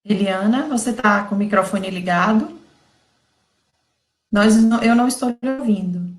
Eliana, você está com o microfone ligado? Eu não estou lhe ouvindo.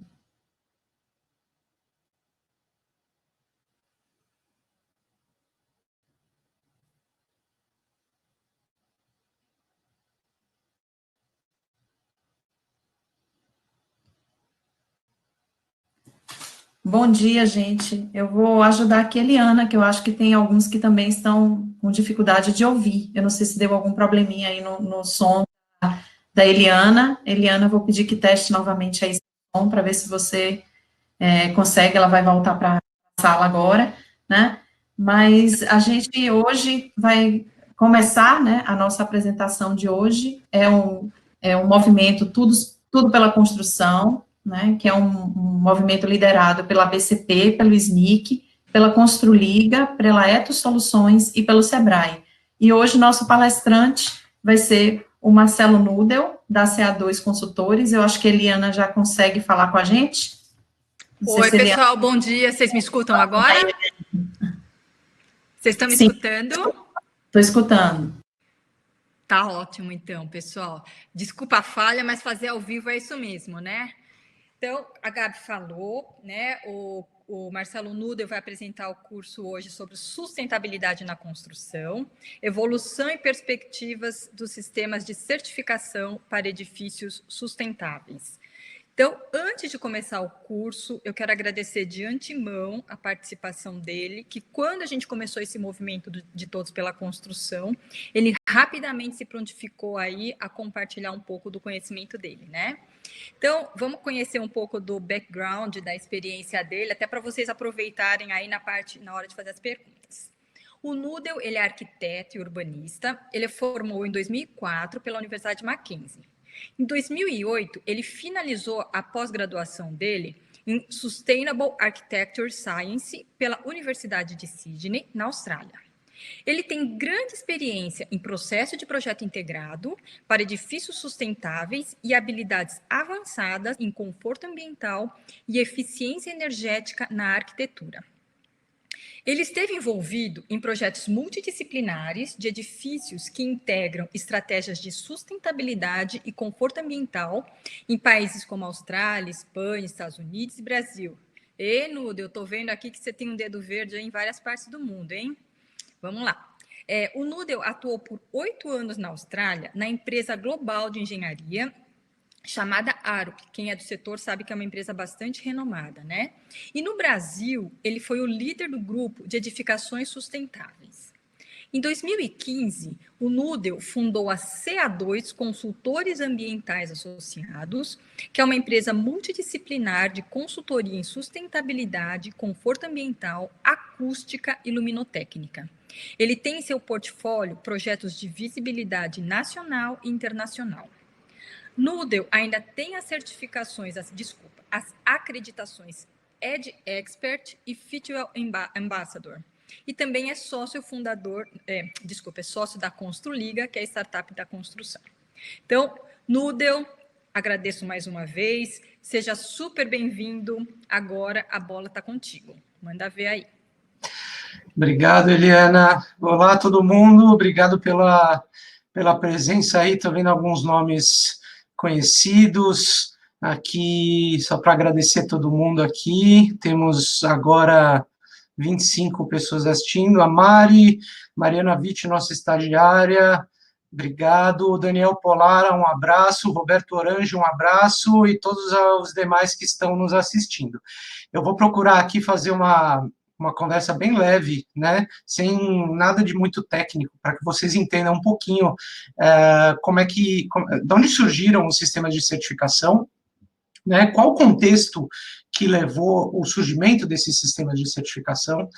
Bom dia, gente. Eu vou ajudar aqui a Eliana, que eu acho que tem alguns que também estão com dificuldade de ouvir. Eu não sei se deu algum probleminha aí no som da Eliana. Eliana, eu vou pedir que teste novamente aí o som para ver se você consegue. Ela vai voltar para a sala agora, né? Mas a gente hoje vai começar, né? A nossa apresentação de hoje é um movimento tudo pela construção, né? Que é um movimento liderado pela BCP, pelo SNIC, pela Construliga, pela Etos Soluções e pelo Sebrae. E hoje nosso palestrante vai ser o Marcelo Nudel, da CA2 Consultores. Eu acho que a Eliana já consegue falar com a gente. Oi, pessoal, bom dia. Vocês me escutam agora? Vocês estão me escutando? Estou escutando. Tá ótimo, então, pessoal. Desculpa a falha, mas fazer ao vivo é isso mesmo, né? Então, a Gabi falou, né? O Marcelo Nudel vai apresentar o curso hoje sobre sustentabilidade na construção, evolução e perspectivas dos sistemas de certificação para edifícios sustentáveis. Então, antes de começar o curso, eu quero agradecer de antemão a participação dele, que quando a gente começou esse movimento de Todos pela Construção, ele rapidamente se prontificou aí a compartilhar um pouco do conhecimento dele, né? Então, vamos conhecer um pouco do background, da experiência dele, até para vocês aproveitarem aí na hora de fazer as perguntas. O Nudel, ele é arquiteto e urbanista, ele formou em 2004 pela Universidade Mackenzie. Em 2008, ele finalizou a pós-graduação dele em Sustainable Architecture Science pela Universidade de Sydney, na Austrália. Ele tem grande experiência em processo de projeto integrado para edifícios sustentáveis e habilidades avançadas em conforto ambiental e eficiência energética na arquitetura. Ele esteve envolvido em projetos multidisciplinares de edifícios que integram estratégias de sustentabilidade e conforto ambiental em países como Austrália, Espanha, Estados Unidos e Brasil. Nudel, eu estou vendo aqui que você tem um dedo verde em várias partes do mundo, hein? Vamos lá. O Nudel atuou por 8 anos na Austrália, na empresa global de engenharia chamada Arup. Quem é do setor sabe que é uma empresa bastante renomada, né? E no Brasil, ele foi o líder do grupo de edificações sustentáveis. Em 2015, o Nudel fundou a CA2 Consultores Ambientais Associados, que é uma empresa multidisciplinar de consultoria em sustentabilidade, conforto ambiental, acústica e luminotécnica. Ele tem em seu portfólio projetos de visibilidade nacional e internacional. Nudel ainda tem as certificações, as acreditações Ed Expert e Fitwel Ambassador. E também é sócio da Construliga, que é a startup da construção. Então, Nudel, agradeço mais uma vez, seja super bem-vindo. Agora a bola está contigo. Manda ver aí. Obrigado, Eliana. Olá, todo mundo. Obrigado pela presença aí. Estou vendo alguns nomes conhecidos aqui, só para agradecer todo mundo aqui. Temos agora 25 pessoas assistindo. A Mariana Vitti, nossa estagiária, obrigado. Daniel Polara, um abraço. Roberto Orange, um abraço. E todos os demais que estão nos assistindo. Eu vou procurar aqui fazer uma conversa bem leve, né, sem nada de muito técnico, para que vocês entendam um pouquinho de onde surgiram os sistemas de certificação, né, qual o contexto que levou o surgimento desses sistemas de certificação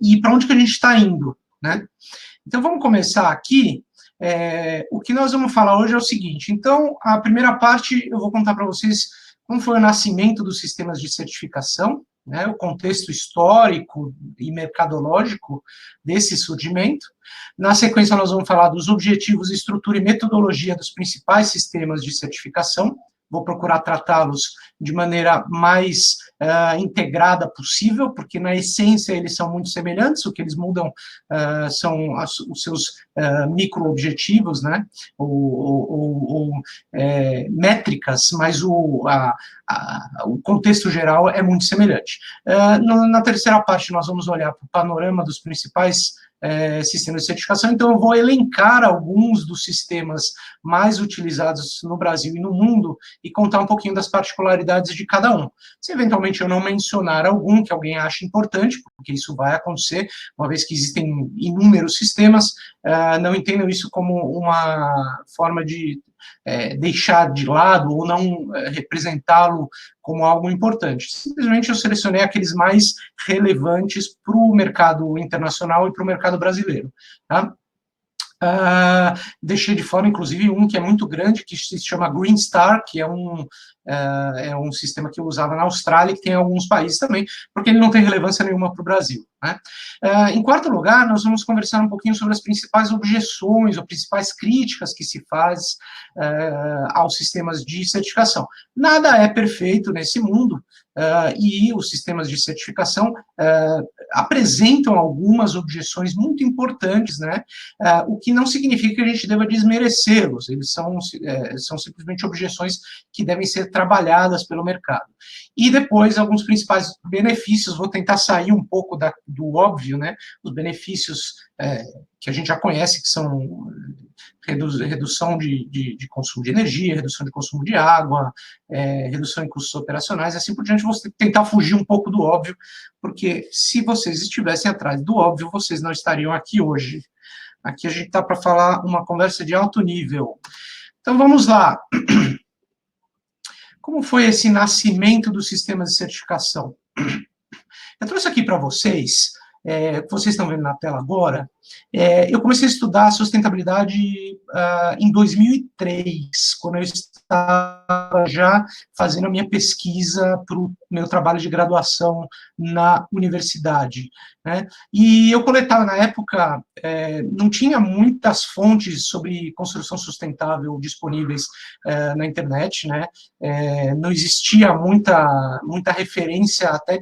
e para onde que a gente está indo, né. Então, vamos começar aqui. O que nós vamos falar hoje é o seguinte. Então, a primeira parte, eu vou contar para vocês como foi o nascimento dos sistemas de certificação, né, o contexto histórico e mercadológico desse surgimento. Na sequência, nós vamos falar dos objetivos, estrutura e metodologia dos principais sistemas de certificação. Vou procurar tratá-los de maneira mais integrada possível, porque na essência eles são muito semelhantes, o que eles mudam são os seus micro-objetivos, né, ou métricas, mas o contexto geral é muito semelhante. Na terceira parte, nós vamos olhar para o panorama dos principais sistemas de certificação, então eu vou elencar alguns dos sistemas mais utilizados no Brasil e no mundo e contar um pouquinho das particularidades de cada um. Se eventualmente eu não mencionar algum que alguém ache importante, porque isso vai acontecer, uma vez que existem inúmeros sistemas, não entendam isso como uma forma de deixar de lado ou não representá-lo como algo importante. Simplesmente eu selecionei aqueles mais relevantes para o mercado internacional e para o mercado brasileiro. Tá? Deixei de fora, inclusive, um que é muito grande, que se chama Green Star, que é um sistema que eu usava na Austrália, que tem em alguns países também, porque ele não tem relevância nenhuma para o Brasil. Né? Em quarto lugar, nós vamos conversar um pouquinho sobre as principais objeções, ou principais críticas que se faz aos sistemas de certificação. Nada é perfeito nesse mundo, e os sistemas de certificação apresentam algumas objeções muito importantes, né? O que não significa que a gente deva desmerecê-los, eles são simplesmente objeções que devem ser trabalhadas pelo mercado. E depois, alguns principais benefícios, vou tentar sair um pouco do óbvio, né? Os benefícios que a gente já conhece, que são redução de consumo de energia, redução de consumo de água, redução em custos operacionais, assim por diante. Vou tentar fugir um pouco do óbvio, porque se vocês estivessem atrás do óbvio, vocês não estariam aqui hoje. Aqui a gente está para falar uma conversa de alto nível. Então, vamos lá. Como foi esse nascimento do sistema de certificação? Eu trouxe aqui para vocês, que vocês estão vendo na tela agora, eu comecei a estudar sustentabilidade em 2003, quando eu estava já fazendo a minha pesquisa para o meu trabalho de graduação na universidade. Né? E eu coletava, na época, não tinha muitas fontes sobre construção sustentável disponíveis na internet, né? Não existia muita referência até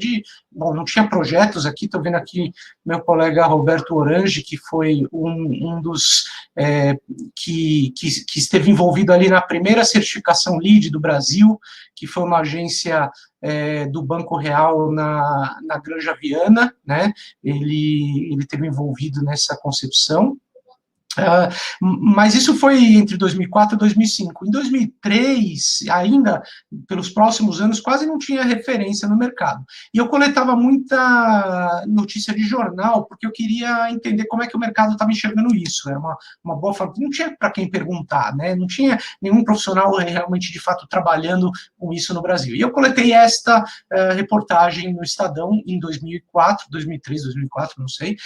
bom, não tinha projetos aqui, estou vendo aqui meu colega Roberto Orange, que foi um dos que esteve envolvido ali na primeira certificação LEED do Brasil, que foi uma agência do Banco Real na Granja Viana, né? Ele esteve envolvido nessa concepção. Mas isso foi entre 2004 e 2005. Em 2003, ainda pelos próximos anos, quase não tinha referência no mercado. E eu coletava muita notícia de jornal, porque eu queria entender como é que o mercado estava enxergando isso. Era uma boa forma. Não tinha para quem perguntar, né? Não tinha nenhum profissional realmente, de fato, trabalhando com isso no Brasil. E eu coletei esta reportagem no Estadão em 2004, 2003, 2004, não sei,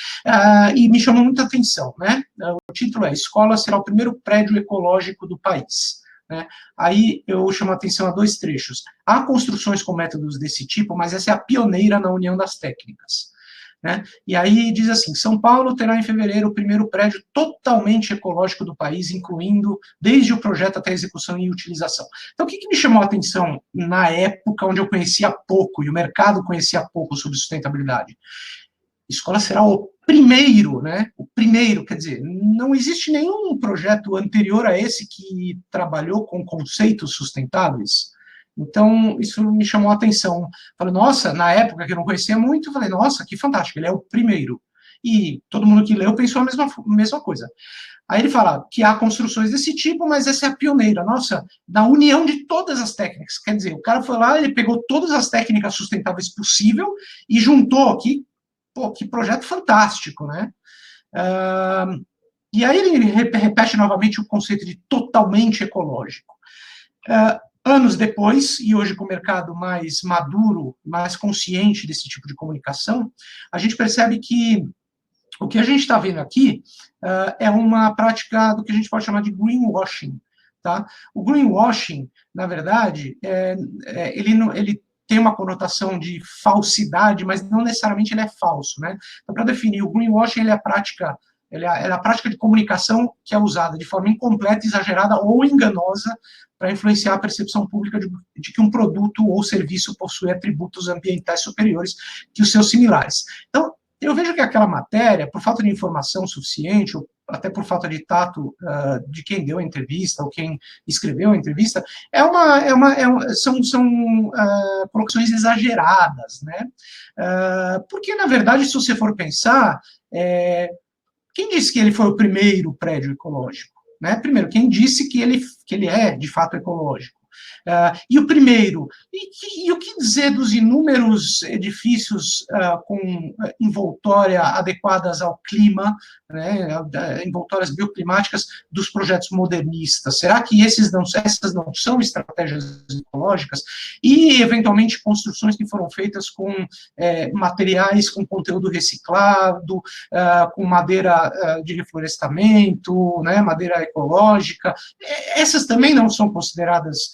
e me chamou muita atenção, né? O título é: Escola será o primeiro prédio ecológico do país. Né? Aí eu chamo a atenção a dois trechos. Há construções com métodos desse tipo, mas essa é a pioneira na união das técnicas. Né? E aí diz assim: São Paulo terá em fevereiro o primeiro prédio totalmente ecológico do país, incluindo desde o projeto até a execução e utilização. Então, o que me chamou a atenção na época onde eu conhecia pouco, e o mercado conhecia pouco sobre sustentabilidade? Escola será o primeiro, né? O primeiro, quer dizer, não existe nenhum projeto anterior a esse que trabalhou com conceitos sustentáveis. Então, isso me chamou a atenção. Falei, nossa, na época que eu não conhecia muito, falei, nossa, que fantástico, ele é o primeiro. E todo mundo que leu pensou a mesma coisa. Aí ele fala que há construções desse tipo, mas essa é a pioneira, nossa, da união de todas as técnicas. Quer dizer, o cara foi lá, ele pegou todas as técnicas sustentáveis possível e juntou aqui. Pô, que projeto fantástico, né? E aí ele repete novamente o conceito de totalmente ecológico. Anos depois, e hoje com o mercado mais maduro, mais consciente desse tipo de comunicação, a gente percebe que o que a gente está vendo aqui é uma prática do que a gente pode chamar de greenwashing. Tá? O greenwashing, na verdade, ele tem uma conotação de falsidade, mas não necessariamente ele é falso, né? Então, para definir, o greenwashing ele é a prática ela é a prática de comunicação que é usada de forma incompleta, exagerada ou enganosa para influenciar a percepção pública de que um produto ou serviço possui atributos ambientais superiores que os seus similares. Então, eu vejo que aquela matéria, por falta de informação suficiente, ou até por falta de tato de quem deu a entrevista, ou quem escreveu a entrevista, são colocações exageradas, né? Porque, na verdade, se você for pensar, quem disse que ele foi o primeiro prédio ecológico? Né? Primeiro, quem disse que ele é, de fato, ecológico? E o primeiro, e o que dizer dos inúmeros edifícios com envoltória adequadas ao clima, né, envoltórias bioclimáticas dos projetos modernistas? Será que essas não são estratégias ecológicas? E, eventualmente, construções que foram feitas com materiais com conteúdo reciclado, com madeira de reflorestamento, né, madeira ecológica, essas também não são consideradas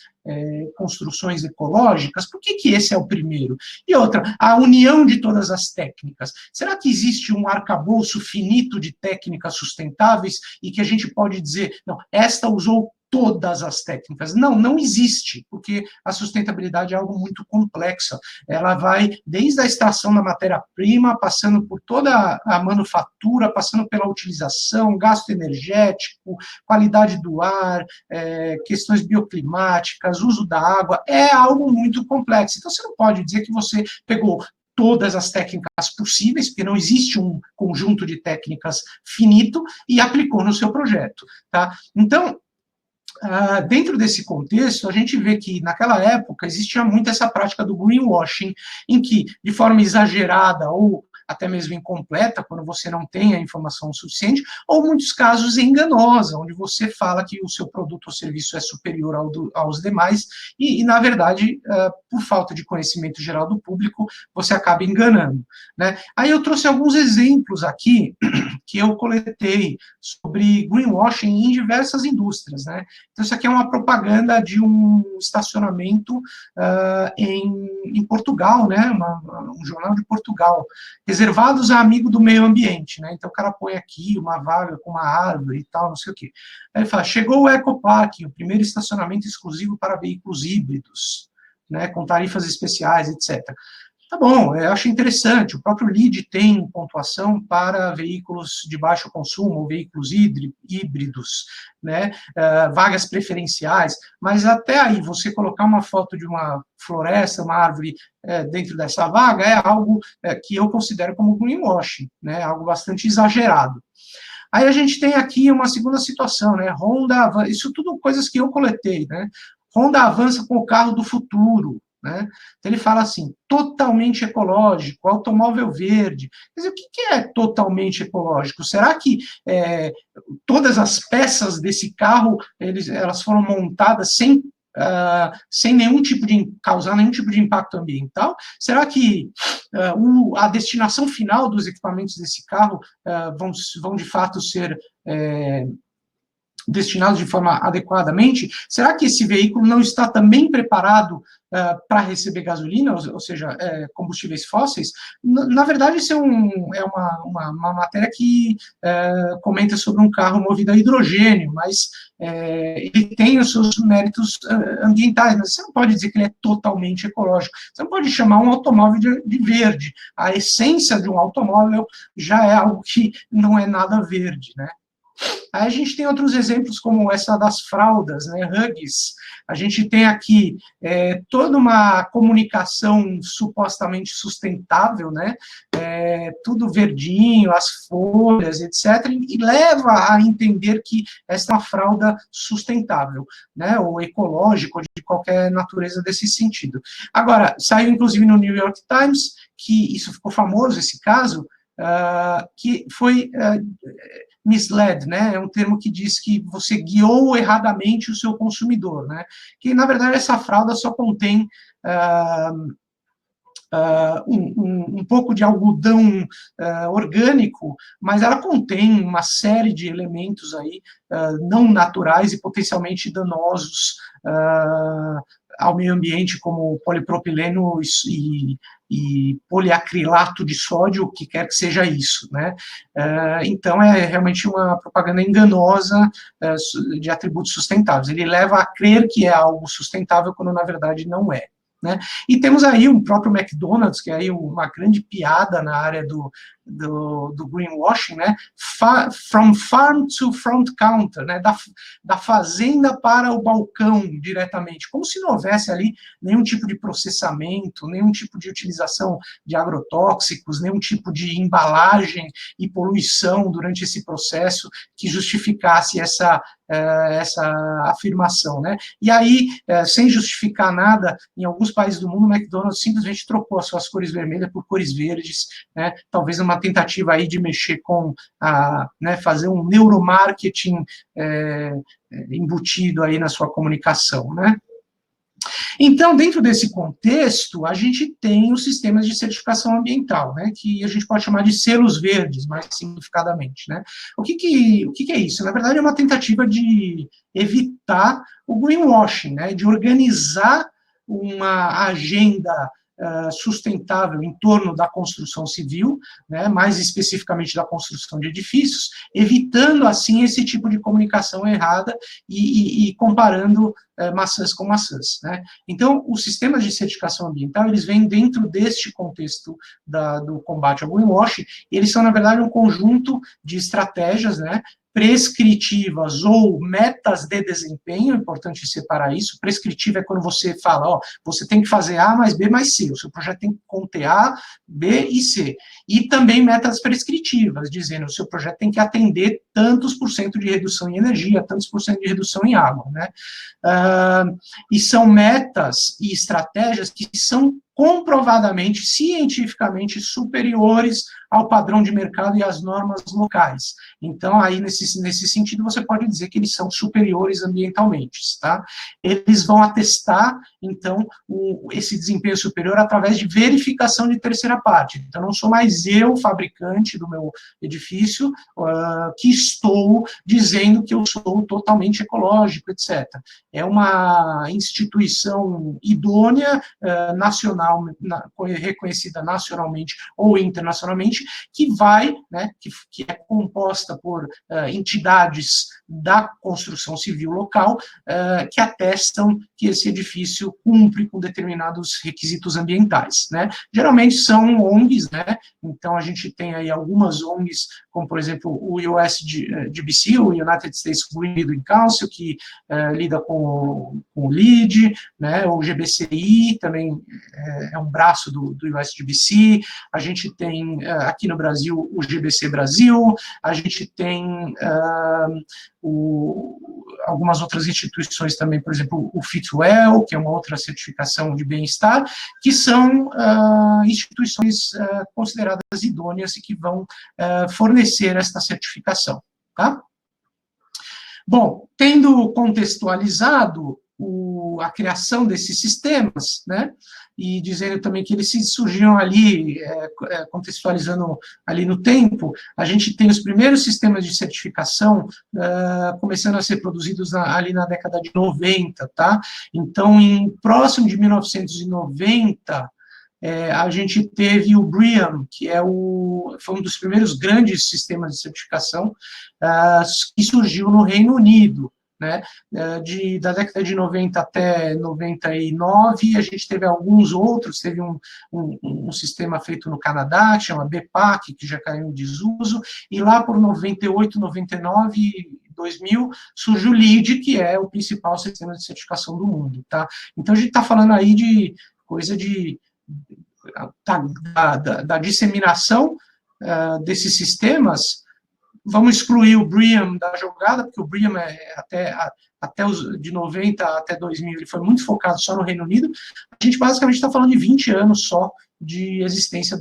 construções ecológicas? Por que esse é o primeiro? E outra, a união de todas as técnicas. Será que existe um arcabouço finito de técnicas sustentáveis e que a gente pode dizer, não, esta usou todas as técnicas? Não, não existe, porque a sustentabilidade é algo muito complexo. Ela vai desde a extração da matéria-prima, passando por toda a manufatura, passando pela utilização, gasto energético, qualidade do ar, questões bioclimáticas, uso da água, é algo muito complexo. Então, você não pode dizer que você pegou todas as técnicas possíveis, porque não existe um conjunto de técnicas finito, e aplicou no seu projeto, tá? Então, dentro desse contexto, a gente vê que, naquela época, existia muito essa prática do greenwashing, em que, de forma exagerada ou até mesmo incompleta, quando você não tem a informação suficiente, ou, em muitos casos, enganosa, onde você fala que o seu produto ou serviço é superior aos demais, e, na verdade, por falta de conhecimento geral do público, você acaba enganando, né? Aí eu trouxe alguns exemplos aqui, que eu coletei sobre greenwashing em diversas indústrias, né? Então, isso aqui é uma propaganda de um estacionamento em Portugal, né? Um jornal de Portugal, reservados a amigo do meio ambiente, né? Então, o cara põe aqui uma vaga com uma árvore e tal, não sei o quê. Aí ele fala, chegou o Ecopark, o primeiro estacionamento exclusivo para veículos híbridos, né? Com tarifas especiais, etc. Tá bom, eu acho interessante, o próprio LEED tem pontuação para veículos de baixo consumo, ou veículos híbridos, né, vagas preferenciais, mas até aí, você colocar uma foto de uma floresta, uma árvore dentro dessa vaga, é algo que eu considero como greenwashing, né, algo bastante exagerado. Aí a gente tem aqui uma segunda situação, né, Honda, isso tudo coisas que eu coletei, né, Honda avança com o carro do futuro, né? Então, ele fala assim, totalmente ecológico, automóvel verde. Quer dizer, o que é totalmente ecológico? Será que todas as peças desse carro, elas foram montadas sem nenhum tipo causar nenhum tipo de impacto ambiental? Será que a destinação final dos equipamentos desse carro vão de fato ser destinados de forma adequadamente? Será que esse veículo não está também preparado para receber gasolina, ou seja, combustíveis fósseis? Na verdade, isso é uma matéria que comenta sobre um carro movido a hidrogênio, mas ele tem os seus méritos ambientais, mas você não pode dizer que ele é totalmente ecológico. Você não pode chamar um automóvel de verde. A essência de um automóvel já é algo que não é nada verde, né? Aí a gente tem outros exemplos, como essa das fraldas, né, Huggies. A gente tem aqui toda uma comunicação supostamente sustentável, né, tudo verdinho, as folhas, etc., e leva a entender que essa é uma fralda sustentável, né, ou ecológica, ou de qualquer natureza desse sentido. Agora, saiu inclusive no New York Times, que isso ficou famoso, esse caso, que foi misled, né, é um termo que diz que você guiou erradamente o seu consumidor, né, que, na verdade, essa fralda só contém um pouco de algodão orgânico, mas ela contém uma série de elementos aí não naturais e potencialmente danosos ao meio ambiente, como polipropileno e poliacrilato de sódio, o que quer que seja isso, né? Então, é realmente uma propaganda enganosa de atributos sustentáveis. Ele leva a crer que é algo sustentável, quando na verdade não é. Né? E temos aí o próprio McDonald's, que é aí uma grande piada na área do greenwashing, né? From farm to front counter, né? Da fazenda para o balcão diretamente, como se não houvesse ali nenhum tipo de processamento, nenhum tipo de utilização de agrotóxicos, nenhum tipo de embalagem e poluição durante esse processo que justificasse essa afirmação, né? E aí, sem justificar nada, em alguns países do mundo, o McDonald's simplesmente trocou as suas cores vermelhas por cores verdes, né? Talvez uma tentativa aí de mexer com, né, fazer um neuromarketing embutido aí na sua comunicação, né? Então, dentro desse contexto, a gente tem os sistemas de certificação ambiental, né, que a gente pode chamar de selos verdes, mais simplificadamente, né. O que é isso? Na verdade, é uma tentativa de evitar o greenwashing, né, de organizar uma agenda sustentável em torno da construção civil, né, mais especificamente da construção de edifícios, evitando, assim, esse tipo de comunicação errada e comparando maçãs com maçãs, né. Então, os sistemas de certificação ambiental, eles vêm dentro deste contexto do combate ao greenwashing, e eles são, na verdade, um conjunto de estratégias, né, prescritivas ou metas de desempenho, é importante separar isso. Prescritiva é quando você fala, ó, você tem que fazer A mais B mais C, o seu projeto tem que conter A, B e C. E também metas prescritivas, dizendo que o seu projeto tem que atender tantos por cento de redução em energia, tantos por cento de redução em água, né? E são metas e estratégias que são comprovadamente, cientificamente superiores ao padrão de mercado e às normas locais. Então, aí, nesse sentido, você pode dizer que eles são superiores ambientalmente, tá? Eles vão atestar, então, esse desempenho superior através de verificação de terceira parte. Então, não sou mais eu, fabricante do meu edifício, que estou dizendo que eu sou totalmente ecológico, etc. É uma instituição idônea, nacional, reconhecida nacionalmente ou internacionalmente, que vai, né, que é composta por entidades da construção civil local, que atestam que esse edifício cumpre com determinados requisitos ambientais, né? Geralmente são ONGs, né? Então a gente tem aí algumas ONGs, como por exemplo o USGBC, o United States Green Building Council, que lida com o LEED, né? O GBCI também é um braço do USGBC. A gente tem aqui no Brasil o GBC Brasil, a gente tem algumas outras instituições também, por exemplo, o Fitwel, que é uma outra certificação de bem-estar, que são instituições consideradas idôneas e que vão fornecer esta certificação, tá? Bom, tendo contextualizado a criação desses sistemas, né, e dizendo também que eles surgiram ali, contextualizando ali no tempo, a gente tem os primeiros sistemas de certificação começando a ser produzidos ali na década de 90, tá? Então, próximo de 1990, a gente teve o BREEAM, que foi um dos primeiros grandes sistemas de certificação que surgiu no Reino Unido, né? Da década de 90 até 99, a gente teve alguns outros, teve um sistema feito no Canadá, que chama BPAC, que já caiu em desuso, e lá por 98, 99, 2000, surge o LEED, que é o principal sistema de certificação do mundo, tá? Então, a gente está falando aí de coisa da disseminação desses sistemas. Vamos excluir o BREEAM da jogada, porque o BREEAM até de 90 até 2000, ele foi muito focado só no Reino Unido. A gente basicamente está falando de 20 anos só de existência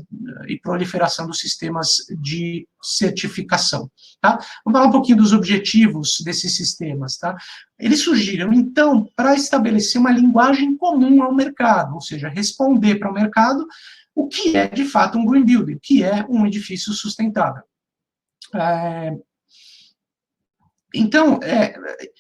e proliferação dos sistemas de certificação, tá? Vamos falar um pouquinho dos objetivos desses sistemas, tá? Eles surgiram, então, para estabelecer uma linguagem comum ao mercado, ou seja, responder para o mercado o que é, de fato, um green building, o que é um edifício sustentável. Então,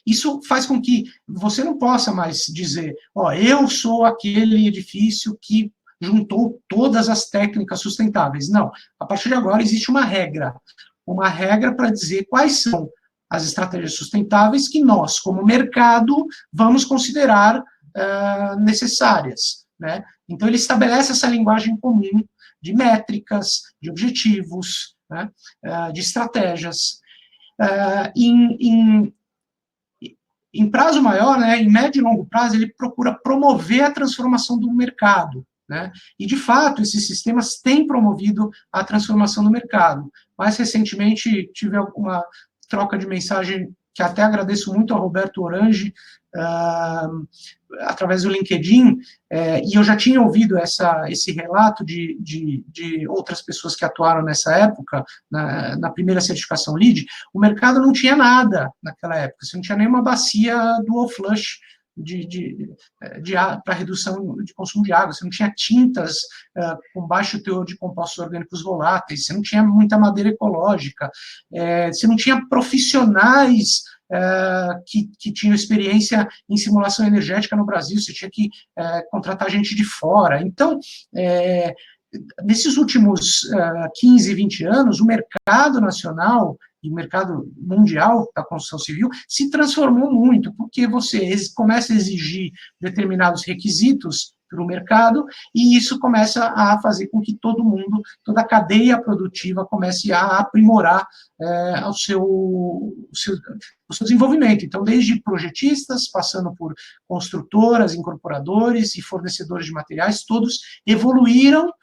isso faz com que você não possa mais dizer, eu sou aquele edifício que juntou todas as técnicas sustentáveis. Não, a partir de agora existe uma regra para dizer quais são as estratégias sustentáveis que nós, como mercado, vamos considerar necessárias, né? Então, ele estabelece essa linguagem comum de métricas, de objetivos, né, de estratégias. Em prazo maior, né, em médio e longo prazo, ele procura promover a transformação do mercado, né? E, de fato, esses sistemas têm promovido a transformação do mercado. Mais recentemente, tive uma troca de mensagem que até agradeço muito ao Roberto Orange, através do LinkedIn, e eu já tinha ouvido esse relato de outras pessoas que atuaram nessa época, na primeira certificação LEED. O mercado não tinha nada naquela época, você não tinha nenhuma bacia dual flush para redução de consumo de água, você não tinha tintas com baixo teor de compostos orgânicos voláteis, você não tinha muita madeira ecológica, você não tinha profissionais que tinham experiência em simulação energética no Brasil, você tinha que contratar gente de fora. Então, nesses últimos 15, 20 anos, o mercado nacional e o mercado mundial da construção civil se transformou muito, porque você começa a exigir determinados requisitos para o mercado, e isso começa a fazer com que todo mundo, toda a cadeia produtiva comece a aprimorar o seu desenvolvimento. Então, desde projetistas, passando por construtoras, incorporadores e fornecedores de materiais, todos evoluíram,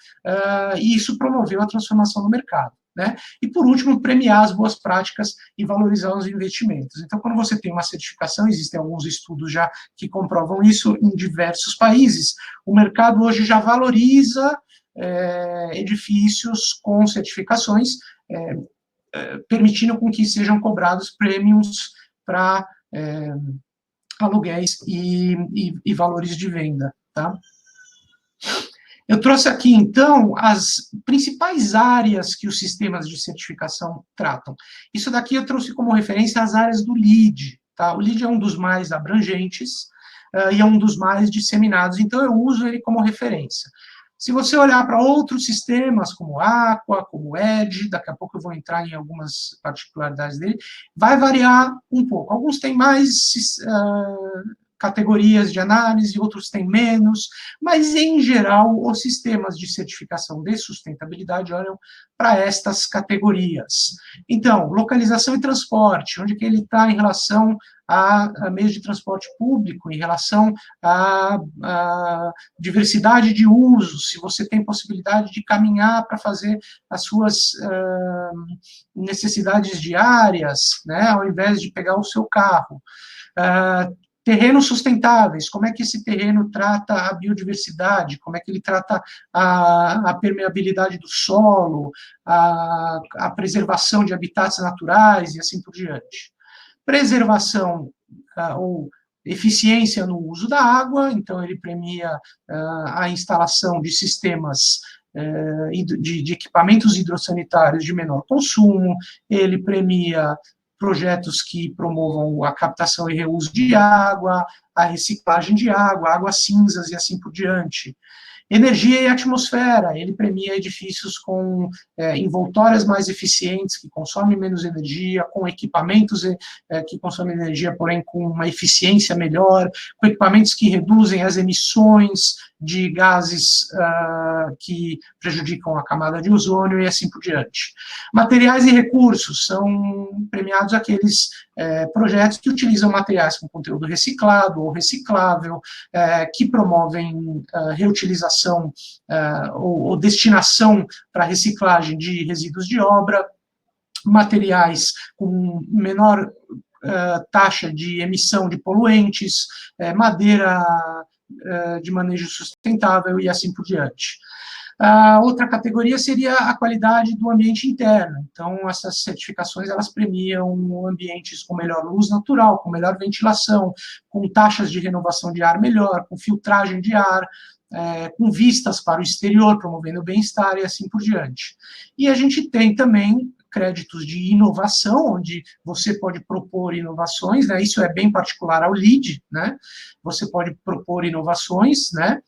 e isso promoveu a transformação no mercado, né? E, por último, premiar as boas práticas e valorizar os investimentos. Então, quando você tem uma certificação, existem alguns estudos já que comprovam isso em diversos países, o mercado hoje já valoriza edifícios com certificações, permitindo com que sejam cobrados prêmios para aluguéis e valores de venda, tá? Eu trouxe aqui, então, as principais áreas que os sistemas de certificação tratam. Isso daqui eu trouxe como referência as áreas do LEED, tá? O LEED é um dos mais abrangentes e é um dos mais disseminados, então eu uso ele como referência. Se você olhar para outros sistemas, como Aqua, como Edge, daqui a pouco eu vou entrar em algumas particularidades dele, vai variar um pouco. Alguns têm mais categorias de análise, outros têm menos, mas, em geral, os sistemas de certificação de sustentabilidade olham para estas categorias. Então, localização e transporte, onde que ele está em relação a meios de transporte público, em relação à diversidade de usos, se você tem possibilidade de caminhar para fazer as suas necessidades diárias, né, ao invés de pegar o seu carro. Terrenos sustentáveis, como é que esse terreno trata a biodiversidade, como é que ele trata a permeabilidade do solo, a preservação de habitats naturais e assim por diante. Preservação ou eficiência no uso da água, então ele premia a instalação de sistemas de equipamentos hidrossanitários de menor consumo, ele premia projetos que promovam a captação e reuso de água, a reciclagem de água, águas cinzas e assim por diante. Energia e atmosfera, ele premia edifícios com envoltórias mais eficientes, que consomem menos energia, com equipamentos que consomem energia, porém com uma eficiência melhor, com equipamentos que reduzem as emissões de gases que prejudicam a camada de ozônio e assim por diante. Materiais e recursos, são premiados aqueles projetos que utilizam materiais com conteúdo reciclado ou reciclável, que promovem reutilização ou destinação para reciclagem de resíduos de obra, materiais com menor taxa de emissão de poluentes, madeira de manejo sustentável e assim por diante. A outra categoria seria a qualidade do ambiente interno. Então, essas certificações, elas premiam ambientes com melhor luz natural, com melhor ventilação, com taxas de renovação de ar melhor, com filtragem de ar, com vistas para o exterior, promovendo o bem-estar e assim por diante. E a gente tem também créditos de inovação, onde você pode propor inovações, né? Isso é bem particular ao LEED, né? Você pode propor inovações, né?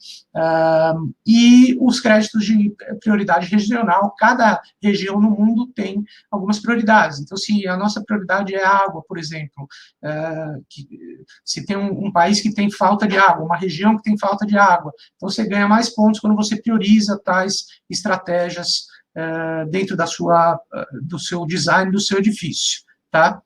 E os créditos de prioridade regional, cada região no mundo tem algumas prioridades. Então, se a nossa prioridade é a água, por exemplo, se tem um país que tem falta de água, uma região que tem falta de água, então você ganha mais pontos quando você prioriza tais estratégias dentro do seu design, do seu edifício, tá?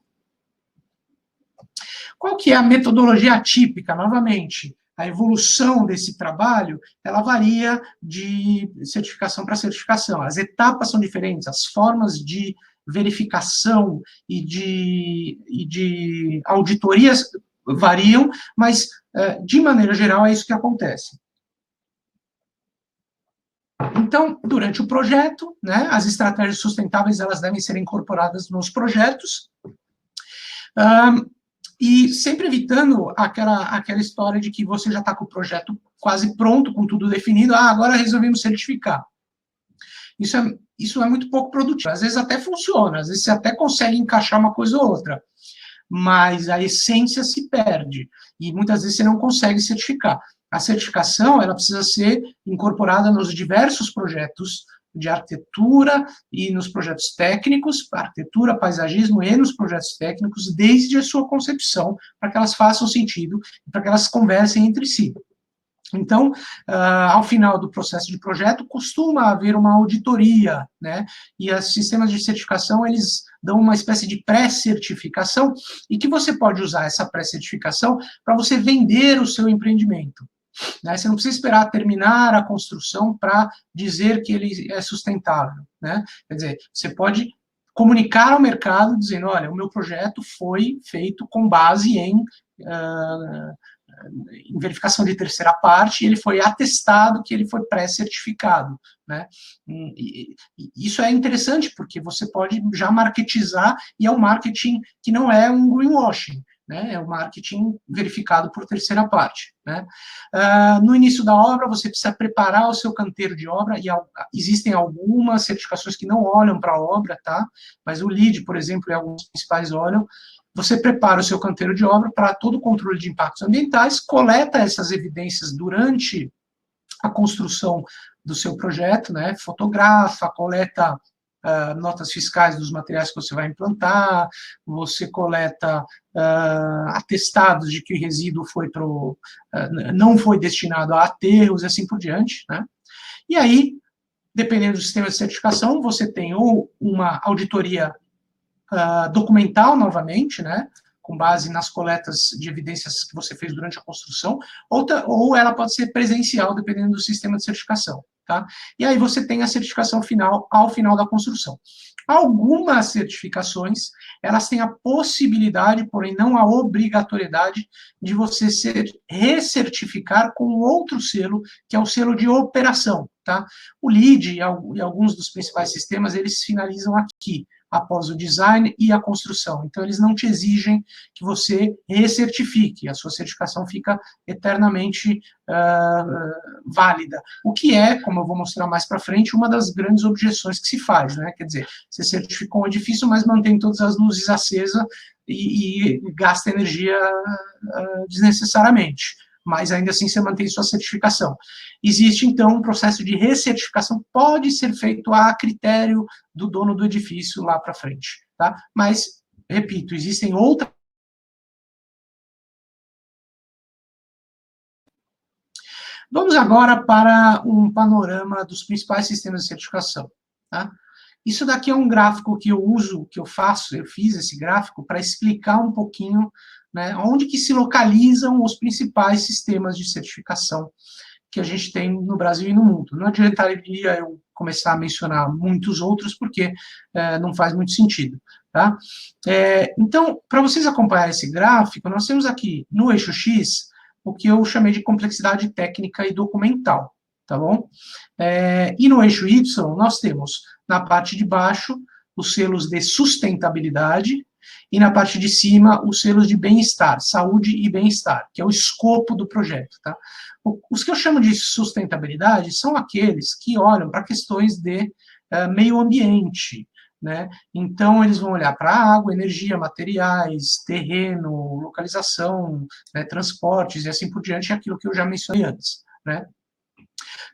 Qual que é a metodologia típica? Novamente, a evolução desse trabalho, ela varia de certificação para certificação. As etapas são diferentes, as formas de verificação e de auditorias variam, mas, de maneira geral, é isso que acontece. Então, durante o projeto, né, as estratégias sustentáveis elas devem ser incorporadas nos projetos, e sempre evitando aquela história de que você já está com o projeto quase pronto, com tudo definido, agora resolvemos certificar. Isso é muito pouco produtivo. Às vezes até funciona, às vezes você até consegue encaixar uma coisa ou outra, mas a essência se perde, e muitas vezes você não consegue certificar. A certificação, ela precisa ser incorporada nos diversos projetos de arquitetura e nos projetos técnicos, arquitetura, paisagismo e nos projetos técnicos, desde a sua concepção, para que elas façam sentido, para que elas conversem entre si. Então, ao final do processo de projeto, costuma haver uma auditoria, né? E os sistemas de certificação, eles dão uma espécie de pré-certificação, e que você pode usar essa pré-certificação para você vender o seu empreendimento. Né? Você não precisa esperar terminar a construção para dizer que ele é sustentável, né? Quer dizer, você pode comunicar ao mercado dizendo, olha, o meu projeto foi feito com base em verificação de terceira parte, e ele foi atestado que ele foi pré-certificado, né? E isso é interessante, porque você pode já marketizar, e é um marketing que não é um greenwashing, né? É um marketing verificado por terceira parte, né? No início da obra, você precisa preparar o seu canteiro de obra, e existem algumas certificações que não olham para a obra, tá? Mas o LEED, por exemplo, e alguns principais olham. Você prepara o seu canteiro de obra para todo o controle de impactos ambientais, coleta essas evidências durante a construção do seu projeto, né? Fotografa, coleta notas fiscais dos materiais que você vai implantar, você coleta atestados de que o resíduo não foi destinado a aterros, e assim por diante, né? E aí, dependendo do sistema de certificação, você tem ou uma auditoria documental, novamente, né, com base nas coletas de evidências que você fez durante a construção, ou ela pode ser presencial, dependendo do sistema de certificação, tá? E aí você tem a certificação final ao final da construção. Algumas certificações, elas têm a possibilidade, porém não a obrigatoriedade, de você recertificar com outro selo, que é o selo de operação, tá? O LEED e alguns dos principais sistemas, eles finalizam aqui, após o design e a construção. Então, eles não te exigem que você recertifique, a sua certificação fica eternamente válida. O que é, como eu vou mostrar mais para frente, uma das grandes objeções que se faz, né? Quer dizer, você certificou um edifício, mas mantém todas as luzes acesas e gasta energia desnecessariamente. Mas ainda assim você mantém sua certificação. Existe, então, um processo de recertificação, pode ser feito a critério do dono do edifício lá para frente, tá? Mas, repito, existem outras. Vamos agora para um panorama dos principais sistemas de certificação, tá? Isso daqui é um gráfico que eu uso, que eu fiz esse gráfico para explicar um pouquinho, né, onde que se localizam os principais sistemas de certificação que a gente tem no Brasil e no mundo. Não adiantaria eu começar a mencionar muitos outros, porque não faz muito sentido, tá? Então, para vocês acompanharem esse gráfico, nós temos aqui, no eixo X, o que eu chamei de complexidade técnica e documental, tá bom? E no eixo Y, nós temos, na parte de baixo, os selos de sustentabilidade, E na parte de cima, os selos de bem-estar, saúde e bem-estar, que é o escopo do projeto, tá? Os que eu chamo de sustentabilidade são aqueles que olham para questões de meio ambiente, né? Então, eles vão olhar para água, energia, materiais, terreno, localização, né, transportes e assim por diante, aquilo que eu já mencionei antes, né?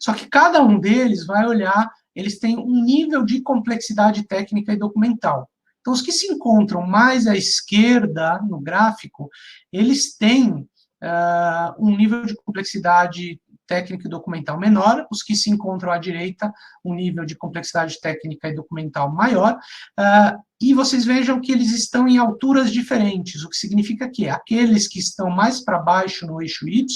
Só que cada um deles vai olhar, eles têm um nível de complexidade técnica e documental. Então, os que se encontram mais à esquerda no gráfico, eles têm um nível de complexidade técnica e documental menor, os que se encontram à direita, um nível de complexidade técnica e documental maior, e vocês vejam que eles estão em alturas diferentes, o que significa que aqueles que estão mais para baixo no eixo Y,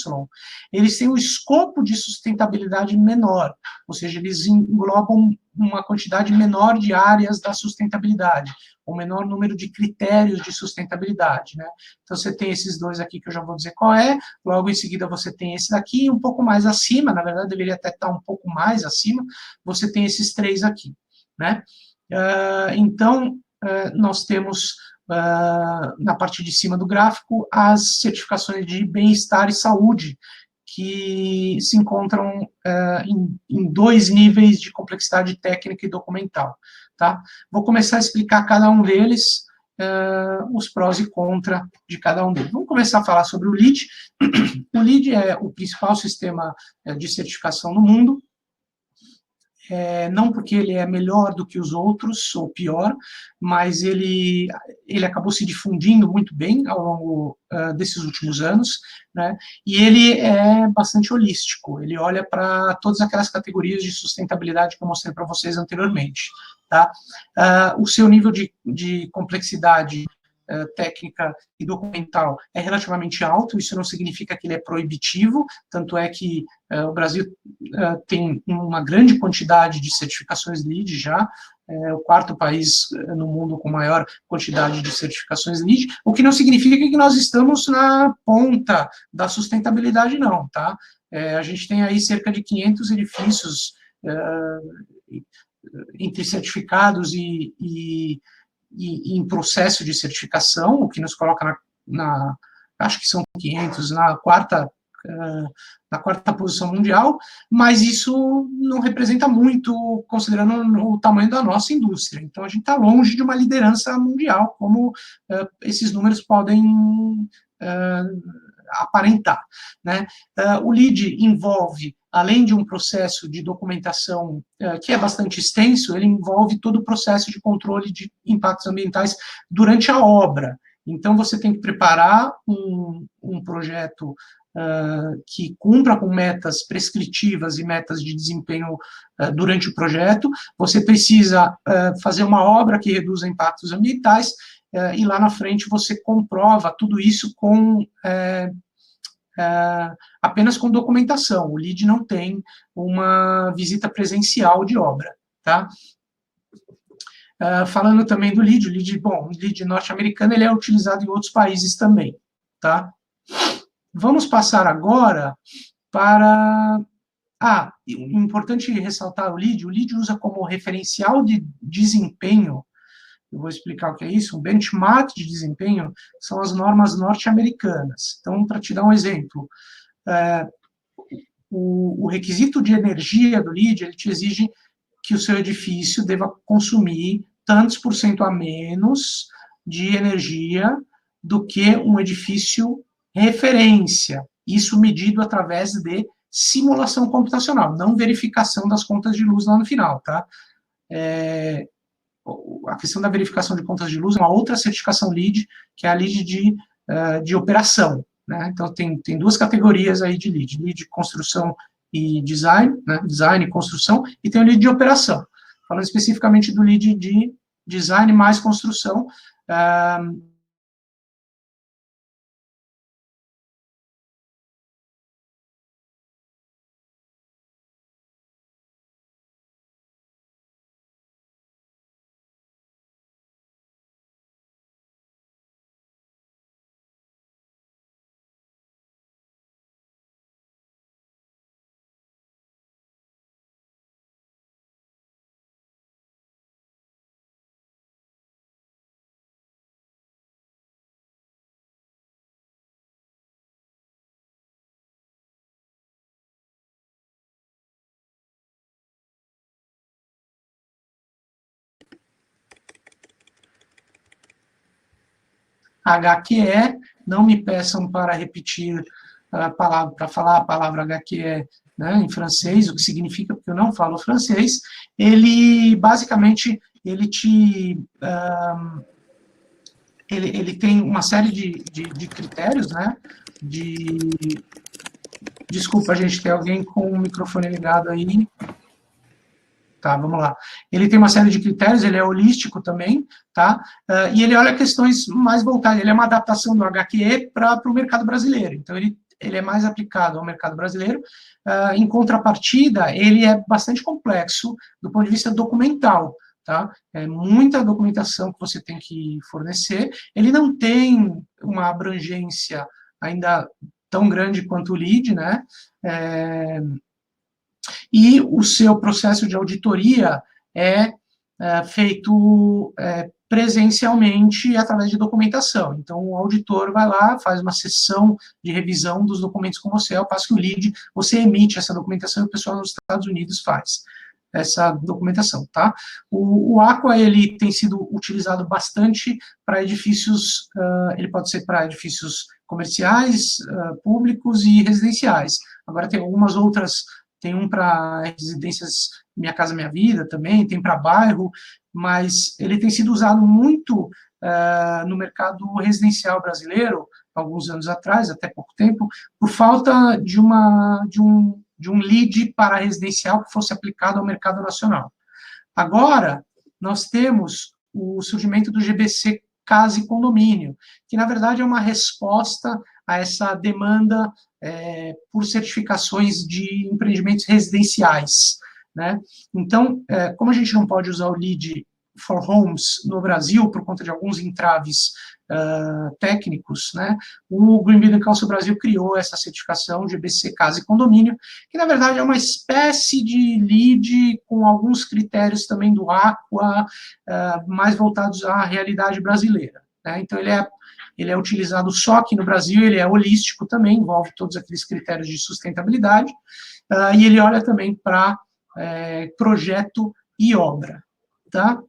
eles têm um escopo de sustentabilidade menor, ou seja, eles englobam uma quantidade menor de áreas da sustentabilidade, um menor número de critérios de sustentabilidade, né? Então, você tem esses dois aqui que eu já vou dizer qual é, logo em seguida você tem esse daqui, um pouco mais acima, na verdade deveria até estar um pouco mais acima, você tem esses três aqui, né? Então, nós temos, na parte de cima do gráfico, as certificações de bem-estar e saúde, que se encontram em dois níveis de complexidade técnica e documental, tá? Vou começar a explicar cada um deles, os prós e contra de cada um deles. Vamos começar a falar sobre o LEED. O LEED é o principal sistema de certificação no mundo, não porque ele é melhor do que os outros, ou pior, mas ele acabou se difundindo muito bem ao longo desses últimos anos, né? E ele é bastante holístico, ele olha para todas aquelas categorias de sustentabilidade que eu mostrei para vocês anteriormente, tá? O seu nível de complexidade técnica e documental é relativamente alto, isso não significa que ele é proibitivo, tanto é que o Brasil tem uma grande quantidade de certificações LEED já, é o quarto país no mundo com maior quantidade de certificações LEED, o que não significa que nós estamos na ponta da sustentabilidade, não, tá? A gente tem aí cerca de 500 edifícios entre certificados e em processo de certificação, o que nos coloca acho que são 500, na quarta posição mundial, mas isso não representa muito, considerando o tamanho da nossa indústria. Então, a gente está longe de uma liderança mundial, como esses números podem aparentar, né? O LEED envolve, além de um processo de documentação que é bastante extenso, ele envolve todo o processo de controle de impactos ambientais durante a obra. Então, você tem que preparar um projeto que cumpra com metas prescritivas e metas de desempenho durante o projeto, você precisa fazer uma obra que reduza impactos ambientais, e lá na frente você comprova tudo isso com apenas com documentação. O LEED não tem uma visita presencial de obra, tá? Falando também do LEED, o LEED norte-americano ele é utilizado em outros países também, tá? Vamos passar agora para... importante ressaltar o LEED usa como referencial de desempenho, eu vou explicar o que é isso, um benchmark de desempenho são as normas norte-americanas. Então, para te dar um exemplo, o requisito de energia do LEED, ele te exige que o seu edifício deva consumir tantos por cento a menos de energia do que um edifício referência, isso medido através de simulação computacional, não verificação das contas de luz lá no final, tá? A questão da verificação de contas de luz é uma outra certificação LEED, que é a LEED de operação, né? Então, tem duas categorias aí de LEED, LEED de construção e design, né? Design e construção, e tem o LEED de operação. Falando especificamente do LEED de design mais construção, HQE, não me peçam para repetir a palavra, para falar a palavra HQE, né, em francês, o que significa, porque eu não falo francês. Ele, basicamente, ele tem uma série de critérios, né, desculpa, gente, tem alguém com o microfone ligado aí. Tá, vamos lá. Ele tem uma série de critérios, ele é holístico também, tá? E ele olha questões mais voltadas, ele é uma adaptação do HQE para o mercado brasileiro, então ele é mais aplicado ao mercado brasileiro. Em contrapartida, ele é bastante complexo do ponto de vista documental, tá? É muita documentação que você tem que fornecer, ele não tem uma abrangência ainda tão grande quanto o LEED, né? E o seu processo de auditoria é feito presencialmente através de documentação. Então, o auditor vai lá, faz uma sessão de revisão dos documentos com você, ao passo que o LEED, você emite essa documentação e o pessoal nos Estados Unidos faz essa documentação, tá? O Aqua, ele tem sido utilizado bastante para edifícios, ele pode ser para edifícios comerciais, públicos e residenciais. Agora, tem algumas outras. Tem um para residências Minha Casa Minha Vida também, tem para bairro, mas ele tem sido usado muito no mercado residencial brasileiro, alguns anos atrás, até pouco tempo, por falta de um LEED para residencial que fosse aplicado ao mercado nacional. Agora, nós temos o surgimento do GBC Casa e Condomínio, que, na verdade, é uma resposta a essa demanda por certificações de empreendimentos residenciais, né? Então, como a gente não pode usar o LEED for Homes no Brasil, por conta de alguns entraves técnicos, né, o Green Building Council Brasil criou essa certificação GBC Casa e Condomínio, que, na verdade, é uma espécie de LEED com alguns critérios também do Aqua, mais voltados à realidade brasileira, né? Então, ele é utilizado só aqui no Brasil, ele é holístico também, envolve todos aqueles critérios de sustentabilidade, e ele olha também para projeto e obra, tá?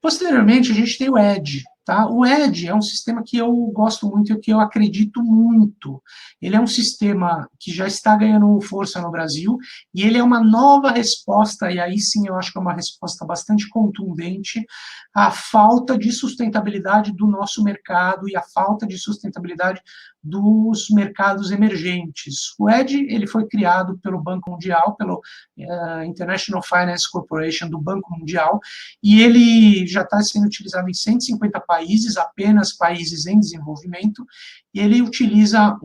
Posteriormente, a gente tem o ED, tá? O ED é um sistema que eu gosto muito e que eu acredito muito. Ele é um sistema que já está ganhando força no Brasil, e ele é uma nova resposta, e aí sim eu acho que é uma resposta bastante contundente, à falta de sustentabilidade do nosso mercado e à falta de sustentabilidade dos mercados emergentes. O ED, ele foi criado pelo Banco Mundial, pelo International Finance Corporation do Banco Mundial, e ele já está sendo utilizado em 150 países, apenas países em desenvolvimento, e ele utiliza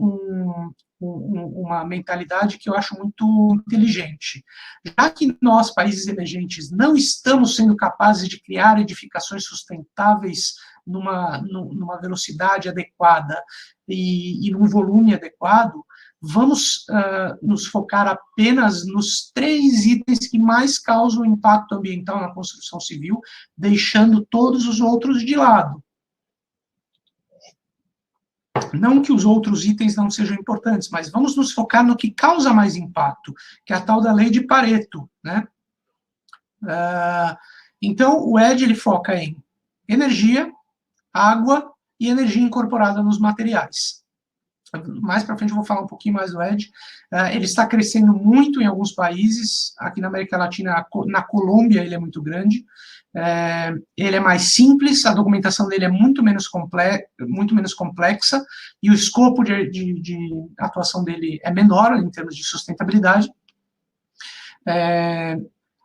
uma mentalidade que eu acho muito inteligente. Já que nós, países emergentes, não estamos sendo capazes de criar edificações sustentáveis numa velocidade adequada e num volume adequado, vamos nos focar apenas nos 3 itens que mais causam impacto ambiental na construção civil, deixando todos os outros de lado. Não que os outros itens não sejam importantes, mas vamos nos focar no que causa mais impacto, que é a tal da lei de Pareto, né? Então, o ED, ele foca em energia, água e energia incorporada nos materiais. Mais para frente eu vou falar um pouquinho mais do ED. Ele está crescendo muito em alguns países, aqui na América Latina, na Colômbia ele é muito grande. Ele é mais simples, a documentação dele é muito menos complexa, e o escopo de atuação dele é menor em termos de sustentabilidade.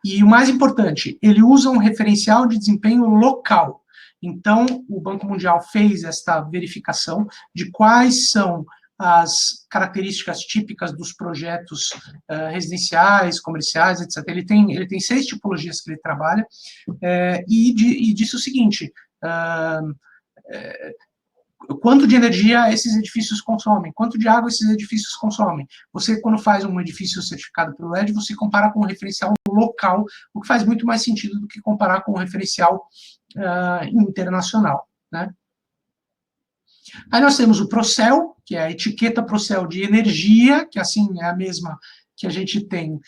E o mais importante, ele usa um referencial de desempenho local. Então, o Banco Mundial fez esta verificação de quais são as características típicas dos projetos residenciais, comerciais, etc. Ele tem 6 tipologias que ele trabalha, e disse o seguinte: quanto de energia esses edifícios consomem, quanto de água esses edifícios consomem. Você, quando faz um edifício certificado pelo LED, você compara com um referencial local, o que faz muito mais sentido do que comparar com um referencial internacional, né? Aí nós temos o Procel, que é a etiqueta Procel de energia, que assim é a mesma que a gente tem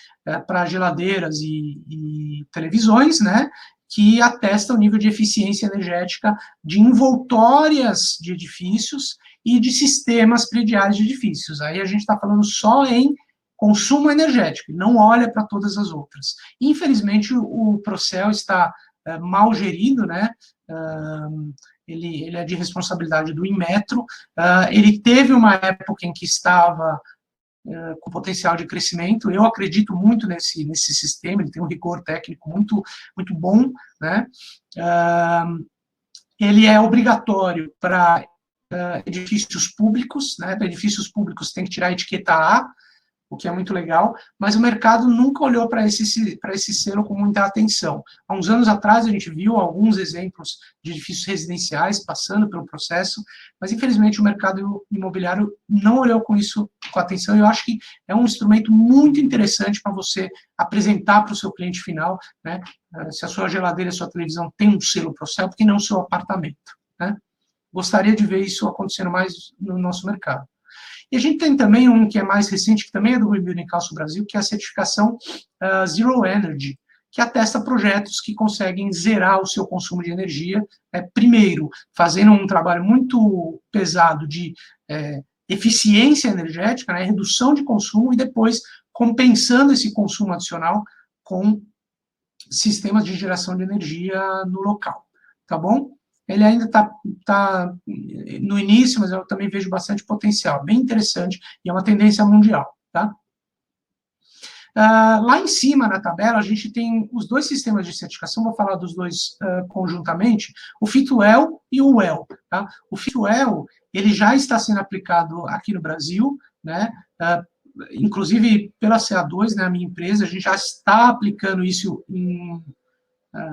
para geladeiras e televisões, né? que atesta o nível de eficiência energética de envoltórias de edifícios e de sistemas prediais de edifícios. Aí a gente está falando só em consumo energético, não olha para todas as outras. Infelizmente, o Procel está mal gerido, né? Ele é de responsabilidade do Inmetro, ele teve uma época em que estava com potencial de crescimento. Eu acredito muito nesse sistema, ele tem um rigor técnico muito bom, né? Ele é obrigatório para edifícios públicos, né? Para edifícios públicos tem que tirar a etiqueta A, o que é muito legal, mas o mercado nunca olhou para esse selo com muita atenção. Há uns anos atrás, a gente viu alguns exemplos de edifícios residenciais passando pelo processo, mas, infelizmente, o mercado imobiliário não olhou com isso com atenção, e eu acho que é um instrumento muito interessante para você apresentar para o seu cliente final, né? Se a sua geladeira, a sua televisão tem um selo Procel, por que não o seu apartamento, né? Gostaria de ver isso acontecendo mais no nosso mercado. E a gente tem também um que é mais recente, que também é do Green Building Council Brasil, que é a certificação Zero Energy, que atesta projetos que conseguem zerar o seu consumo de energia, primeiro, fazendo um trabalho muito pesado de eficiência energética, né, redução de consumo, e depois compensando esse consumo adicional com sistemas de geração de energia no local, tá bom? Ele ainda está no início, mas eu também vejo bastante potencial, bem interessante, e é uma tendência mundial, tá? Lá em cima, na tabela, a gente tem os dois sistemas de certificação, vou falar dos dois conjuntamente, o Fitwel e o WELL, tá? O Fitwel, ele já está sendo aplicado aqui no Brasil, né? Inclusive pela CA2, né, a minha empresa, a gente já está aplicando isso em...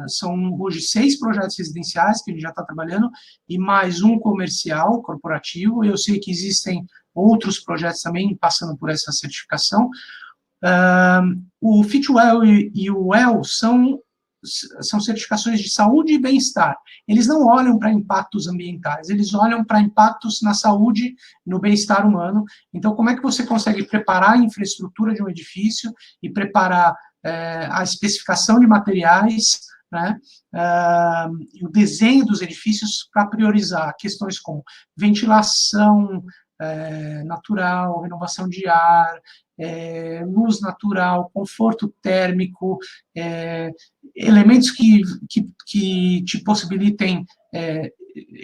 são hoje 6 projetos residenciais que a gente já está trabalhando, e mais um comercial, corporativo. Eu sei que existem outros projetos também passando por essa certificação. O Fitwel e o WELL são certificações de saúde e bem-estar. Eles não olham para impactos ambientais, eles olham para impactos na saúde, no bem-estar humano. Então, como é que você consegue preparar a infraestrutura de um edifício e preparar a especificação de materiais, né, e o desenho dos edifícios para priorizar questões como ventilação natural, renovação de ar, luz natural, conforto térmico, elementos que te possibilitem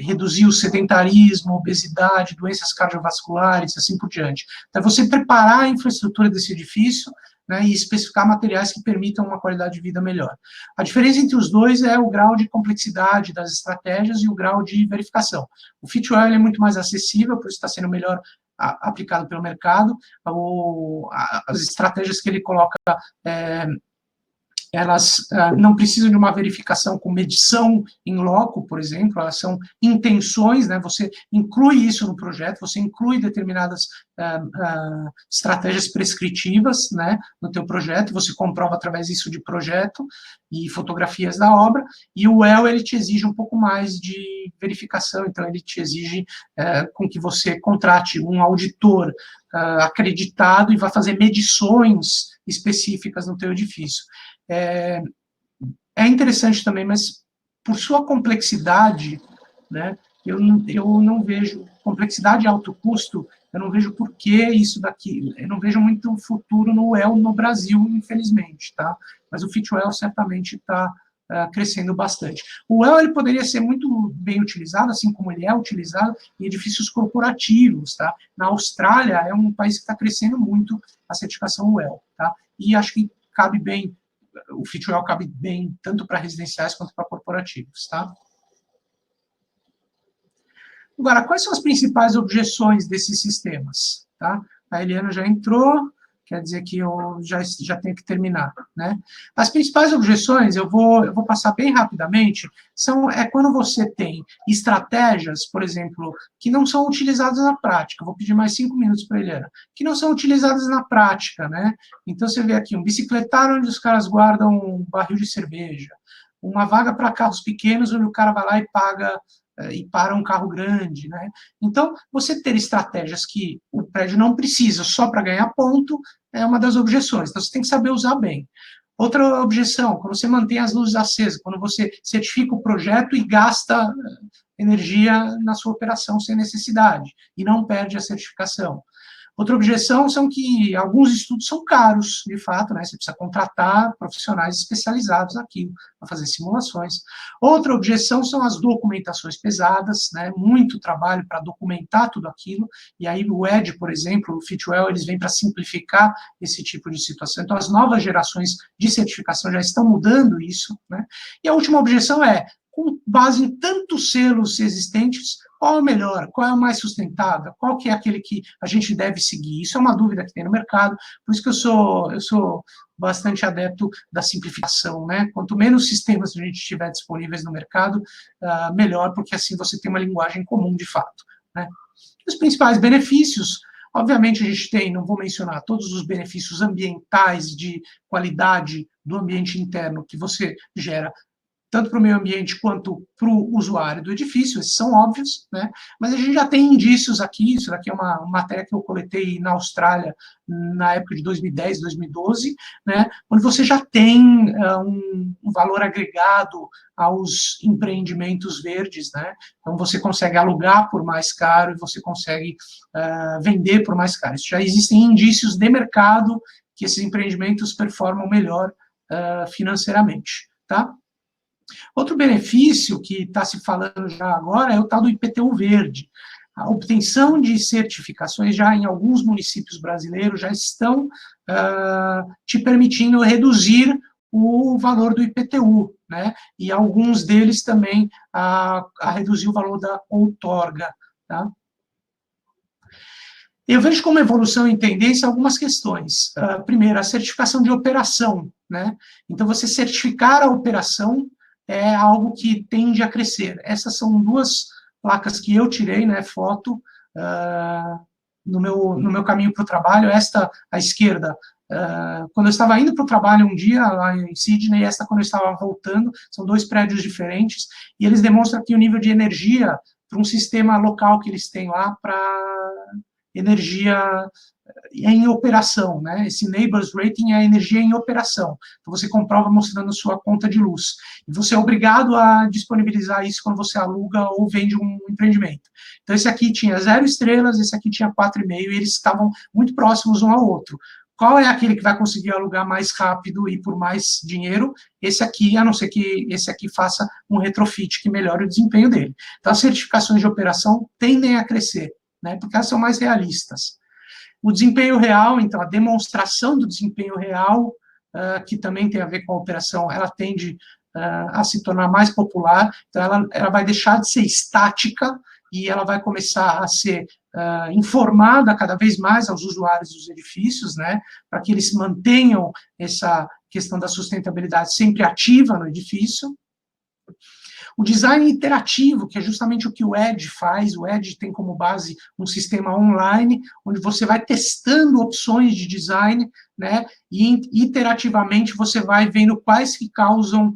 reduzir o sedentarismo, obesidade, doenças cardiovasculares, assim por diante. Então, você preparar a infraestrutura desse edifício, né, e especificar materiais que permitam uma qualidade de vida melhor. A diferença entre os dois é o grau de complexidade das estratégias e o grau de verificação. O Fitwel é muito mais acessível, por isso está sendo melhor aplicado pelo mercado. As estratégias que ele coloca, elas não precisam de uma verificação com medição em loco, por exemplo, elas são intenções, né, você inclui isso no projeto, você inclui determinadas estratégias prescritivas, né, no teu projeto, você comprova através disso de projeto e fotografias da obra, e o WELL, ele te exige um pouco mais de verificação, então ele te exige com que você contrate um auditor acreditado e vá fazer medições específicas no teu edifício. É interessante também, mas por sua complexidade, né, eu não vejo, complexidade e alto custo, eu não vejo por que isso daqui, eu não vejo muito futuro no WELL no Brasil, infelizmente, tá? Mas o Fitwel certamente está crescendo bastante. O WELL, ele poderia ser muito bem utilizado, assim como ele é utilizado em edifícios corporativos, tá? Na Austrália, é um país que está crescendo muito a certificação WELL, tá? E acho que cabe bem, o Fitwel cabe bem tanto para residenciais quanto para corporativos, tá? Agora, quais são as principais objeções desses sistemas, tá? A Eliana já entrou, quer dizer que eu já tenho que terminar, né? As principais objeções, eu vou passar bem rapidamente, quando você tem estratégias, por exemplo, que não são utilizadas na prática. Vou pedir mais 5 minutos para a Eliana. Que não são utilizadas na prática, né? Então, você vê aqui um bicicletário onde os caras guardam um barril de cerveja, uma vaga para carros pequenos onde o cara vai lá e para um carro grande, né? Então, você ter estratégias que o prédio não precisa só para ganhar ponto é uma das objeções. Então, você tem que saber usar bem. Outra objeção, quando você mantém as luzes acesas, quando você certifica o projeto e gasta energia na sua operação sem necessidade, e não perde a certificação. Outra objeção são que alguns estudos são caros, de fato, né? Você precisa contratar profissionais especializados naquilo, para fazer simulações. Outra objeção são as documentações pesadas, né? Muito trabalho para documentar tudo aquilo, e aí o ED, por exemplo, o Fitwel, eles vêm para simplificar esse tipo de situação. Então, as novas gerações de certificação já estão mudando isso, né? E a última objeção é, com base em tantos selos existentes, qual é o melhor, qual é o mais sustentável, qual que é aquele que a gente deve seguir? Isso é uma dúvida que tem no mercado, por isso que eu sou bastante adepto da simplificação, né? Quanto menos sistemas a gente tiver disponíveis no mercado, melhor, porque assim você tem uma linguagem comum de fato, né? Os principais benefícios, obviamente a gente tem, não vou mencionar todos os benefícios ambientais de qualidade do ambiente interno que você gera, tanto para o meio ambiente quanto para o usuário do edifício, esses são óbvios, né? Mas a gente já tem indícios aqui, isso daqui é uma matéria que eu coletei na Austrália na época de 2010, 2012, né? Onde você já tem um valor agregado aos empreendimentos verdes, né? Então você consegue alugar por mais caro e você consegue vender por mais caro. Isso já existem indícios de mercado que esses empreendimentos performam melhor financeiramente, tá? Outro benefício que está se falando já agora é o tal do IPTU verde. A obtenção de certificações já em alguns municípios brasileiros já estão te permitindo reduzir o valor do IPTU, né? E alguns deles também a reduzir o valor da outorga, tá? Eu vejo como evolução em tendência algumas questões. Primeiro, a certificação de operação, né? Então, você certificar a operação é algo que tende a crescer. Essas são duas placas que eu tirei, né, foto, no meu caminho para o trabalho. Esta, à esquerda, quando eu estava indo para o trabalho um dia, lá em Sydney, esta quando eu estava voltando, são dois prédios diferentes, e eles demonstram aqui o nível de energia para um sistema local que eles têm lá para energia em operação, né? Esse Neighbors Rating é a energia em operação. Então, você comprova mostrando a sua conta de luz. E você é obrigado a disponibilizar isso quando você aluga ou vende um empreendimento. Então, esse aqui tinha 0 estrelas, esse aqui tinha 4,5, e eles estavam muito próximos um ao outro. Qual é aquele que vai conseguir alugar mais rápido e por mais dinheiro? Esse aqui, a não ser que esse aqui faça um retrofit que melhore o desempenho dele. Então, as certificações de operação tendem a crescer, né? Porque elas são mais realistas. O desempenho real, então, a demonstração do desempenho real, que também tem a ver com a operação, ela tende a se tornar mais popular, então ela vai deixar de ser estática e ela vai começar a ser informada cada vez mais aos usuários dos edifícios, né, para que eles mantenham essa questão da sustentabilidade sempre ativa no edifício. O design interativo, que é justamente o que o ED faz, o ED tem como base um sistema online, onde você vai testando opções de design, né, e iterativamente você vai vendo quais que causam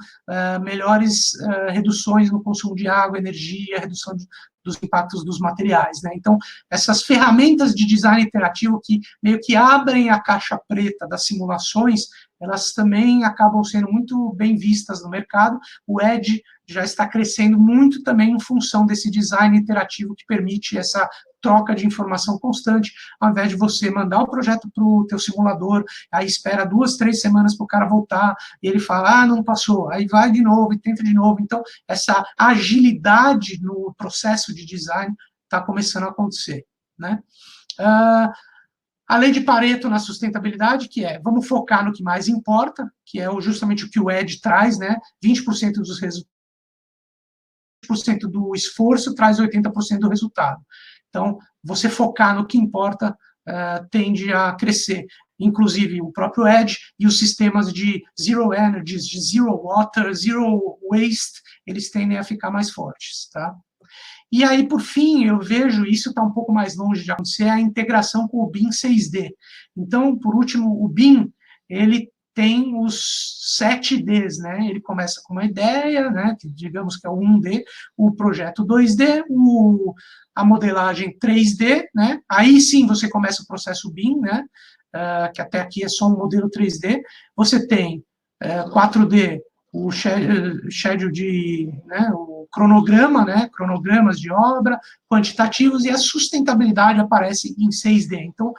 melhores reduções no consumo de água, energia, redução dos impactos dos materiais, né? Então, essas ferramentas de design interativo que meio que abrem a caixa preta das simulações, elas também acabam sendo muito bem vistas no mercado. O ED já está crescendo muito também em função desse design interativo que permite essa troca de informação constante, ao invés de você mandar o projeto para o teu simulador, aí espera 2, 3 semanas para o cara voltar, e ele fala, não passou, aí vai de novo e tenta de novo. Então, essa agilidade no processo de design está começando a acontecer, né? A lei de Pareto na sustentabilidade, que é, vamos focar no que mais importa, que é justamente o que o ED traz, né? 20% dos resultados, 20% do esforço traz 80% do resultado. Então, você focar no que importa tende a crescer. Inclusive, o próprio ED e os sistemas de zero energy, de zero water, zero waste, eles tendem a ficar mais fortes, tá? E aí, por fim, eu vejo, isso está um pouco mais longe de acontecer, a integração com o BIM 6D. Então, por último, o BIM, ele tem os 7Ds, né? Ele começa com uma ideia, né? Que digamos que é o 1D, o projeto 2D, a modelagem 3D, né? Aí sim você começa o processo BIM, né? Que até aqui é só um modelo 3D. Você tem 4D, o schedule de, né, o cronograma, né, cronogramas de obra, quantitativos, e a sustentabilidade aparece em 6D. Então,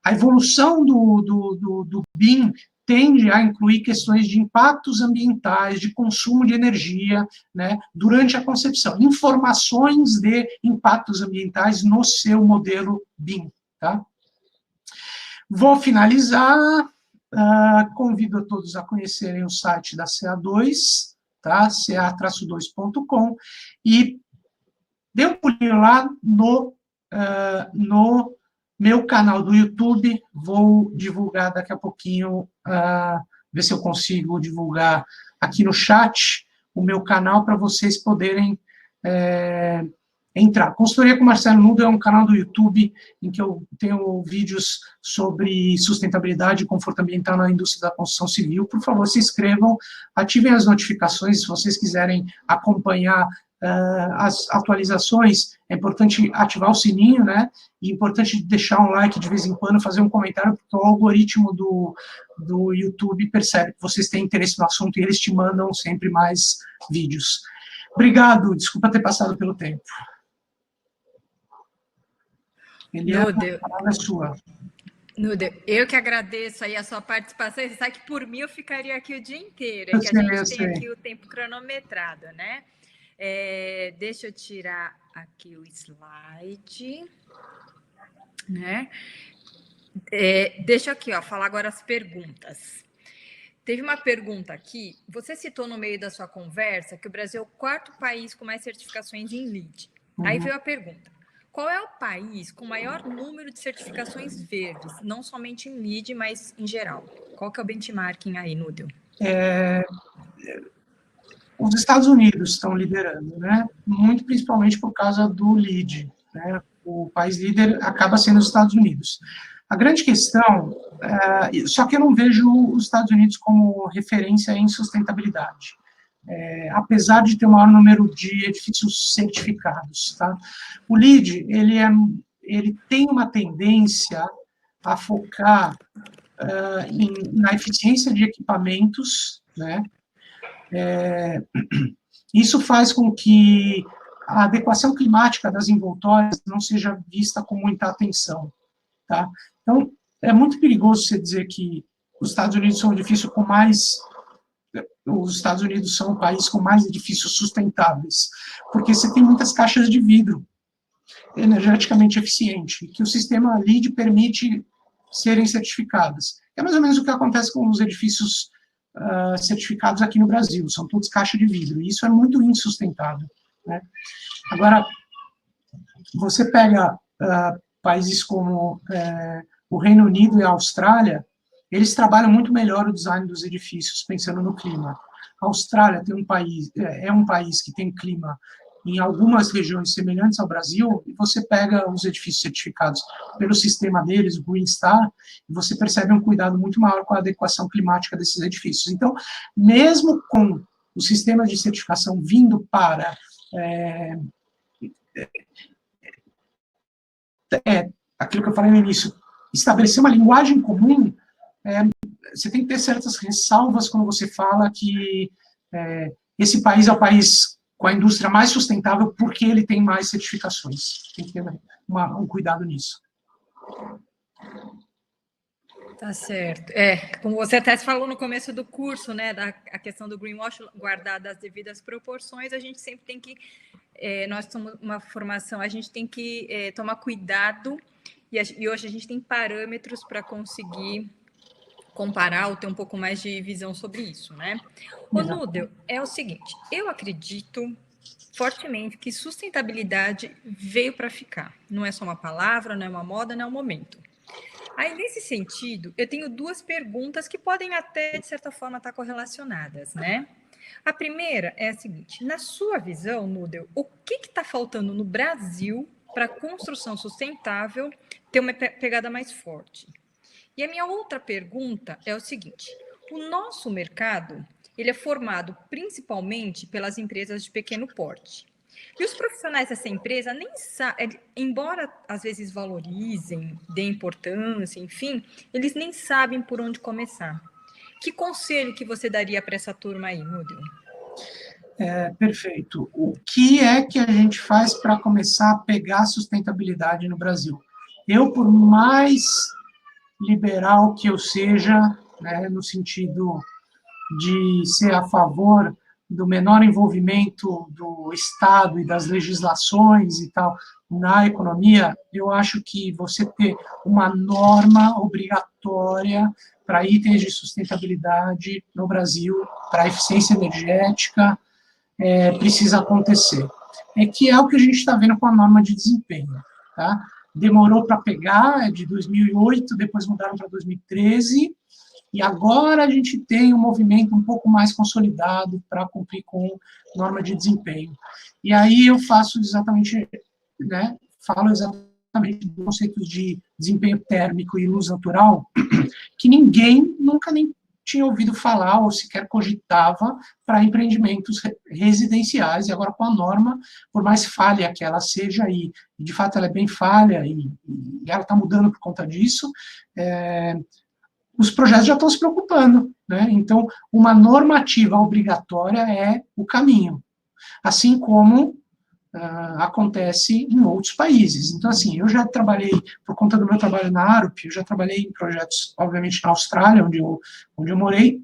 a evolução do BIM tende a incluir questões de impactos ambientais, de consumo de energia, né, durante a concepção, informações de impactos ambientais no seu modelo BIM, tá? Vou finalizar, convido a todos a conhecerem o site da CA2, tá, ca-2.com, e dê um pulinho lá no meu canal do YouTube, vou divulgar daqui a pouquinho, ver se eu consigo divulgar aqui no chat o meu canal para vocês poderem entrar. Consultoria com Marcelo Nudo é um canal do YouTube em que eu tenho vídeos sobre sustentabilidade e conforto ambiental na indústria da construção civil. Por favor, se inscrevam, ativem as notificações, se vocês quiserem acompanhar as atualizações, é importante ativar o sininho, né? E é importante deixar um like de vez em quando, fazer um comentário, porque o algoritmo do YouTube percebe que vocês têm interesse no assunto e eles te mandam sempre mais vídeos. Obrigado, desculpa ter passado pelo tempo. Eliana, a palavra é sua. Nudo, eu que agradeço aí a sua participação. Você sabe que por mim eu ficaria aqui o dia inteiro, que a gente tem aqui o tempo cronometrado, né? Deixa eu tirar aqui o slide, né? Deixa aqui, ó, falar agora as perguntas. Teve uma pergunta aqui, você citou no meio da sua conversa que o Brasil é o 4º país com mais certificações em LEED. Aí veio a pergunta, qual é o país com maior número de certificações verdes, não somente em LEED, mas em geral? Qual que é o benchmarking aí, Nudo? Os Estados Unidos estão liderando, né? Muito principalmente por causa do LEED, né? O país líder acaba sendo os Estados Unidos. A grande questão, só que eu não vejo os Estados Unidos como referência em sustentabilidade, apesar de ter o maior número de edifícios certificados, tá? O LEED, ele tem uma tendência a focar na eficiência de equipamentos, né? Isso faz com que a adequação climática das envoltórias não seja vista com muita atenção, tá? Então, é muito perigoso você dizer que os Estados Unidos são os Estados Unidos são o país com mais edifícios sustentáveis, porque você tem muitas caixas de vidro energeticamente eficiente, que o sistema LEED permite serem certificadas. É mais ou menos o que acontece com os edifícios certificados aqui no Brasil, são todos caixa de vidro, e isso é muito insustentável, né? Agora, você pega países como o Reino Unido e a Austrália, eles trabalham muito melhor o design dos edifícios, pensando no clima. A Austrália é um país que tem clima em algumas regiões semelhantes ao Brasil, e você pega os edifícios certificados pelo sistema deles, o Green Star, e você percebe um cuidado muito maior com a adequação climática desses edifícios. Então, mesmo com o sistema de certificação vindo para aquilo que eu falei no início, estabelecer uma linguagem comum, você tem que ter certas ressalvas quando você fala que esse país é o país com a indústria mais sustentável porque ele tem mais certificações. Tem que ter um cuidado nisso. Tá certo. Como você até falou no começo do curso, né, a questão do greenwash, guardada as devidas proporções, a gente sempre tem que, nós somos uma formação, a gente tem que tomar cuidado, e hoje a gente tem parâmetros para conseguir comparar ou ter um pouco mais de visão sobre isso, né? O Nudo, é o seguinte, eu acredito fortemente que sustentabilidade veio para ficar. Não é só uma palavra, não é uma moda, não é um momento. Aí, nesse sentido, eu tenho 2 perguntas que podem até, de certa forma, estar correlacionadas, né? A primeira é a seguinte, na sua visão, Nudo, o que está faltando no Brasil para a construção sustentável ter uma pegada mais forte? E a minha outra pergunta é o seguinte, o nosso mercado, ele é formado principalmente pelas empresas de pequeno porte. E os profissionais dessa empresa nem sabem, embora às vezes valorizem, deem importância, enfim, eles nem sabem por onde começar. Que conselho que você daria para essa turma aí, Nudel? Perfeito. O que é que a gente faz para começar a pegar a sustentabilidade no Brasil? Eu, por mais liberal que eu seja, né, no sentido de ser a favor do menor envolvimento do Estado e das legislações e tal na economia, eu acho que você ter uma norma obrigatória para itens de sustentabilidade no Brasil, para eficiência energética, precisa acontecer. Que é o que a gente está vendo com a norma de desempenho. Tá? Demorou para pegar, é de 2008, depois mudaram para 2013, e agora a gente tem um movimento um pouco mais consolidado para cumprir com norma de desempenho. E aí eu faço exatamente, né, falo exatamente dos conceitos de desempenho térmico e luz natural, que ninguém nunca nem tinha ouvido falar ou sequer cogitava para empreendimentos residenciais, e agora com a norma, por mais falha que ela seja, e de fato ela é bem falha, e ela está mudando por conta disso, os projetos já estão se preocupando, né? Então, uma normativa obrigatória é o caminho, assim como acontece em outros países. Então, assim, eu já trabalhei, por conta do meu trabalho na ARUP, eu já trabalhei em projetos, obviamente, na Austrália, onde eu morei,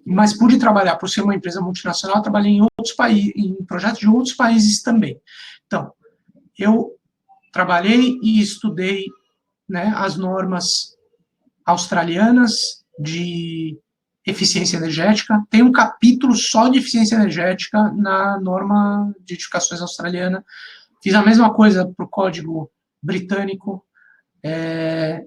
mas pude trabalhar, por ser uma empresa multinacional, trabalhei em outros países, em projetos de outros países também. Então, eu trabalhei e estudei, né, as normas australianas de eficiência energética, tem um capítulo só de eficiência energética na norma de edificações australiana. Fiz a mesma coisa para o código britânico,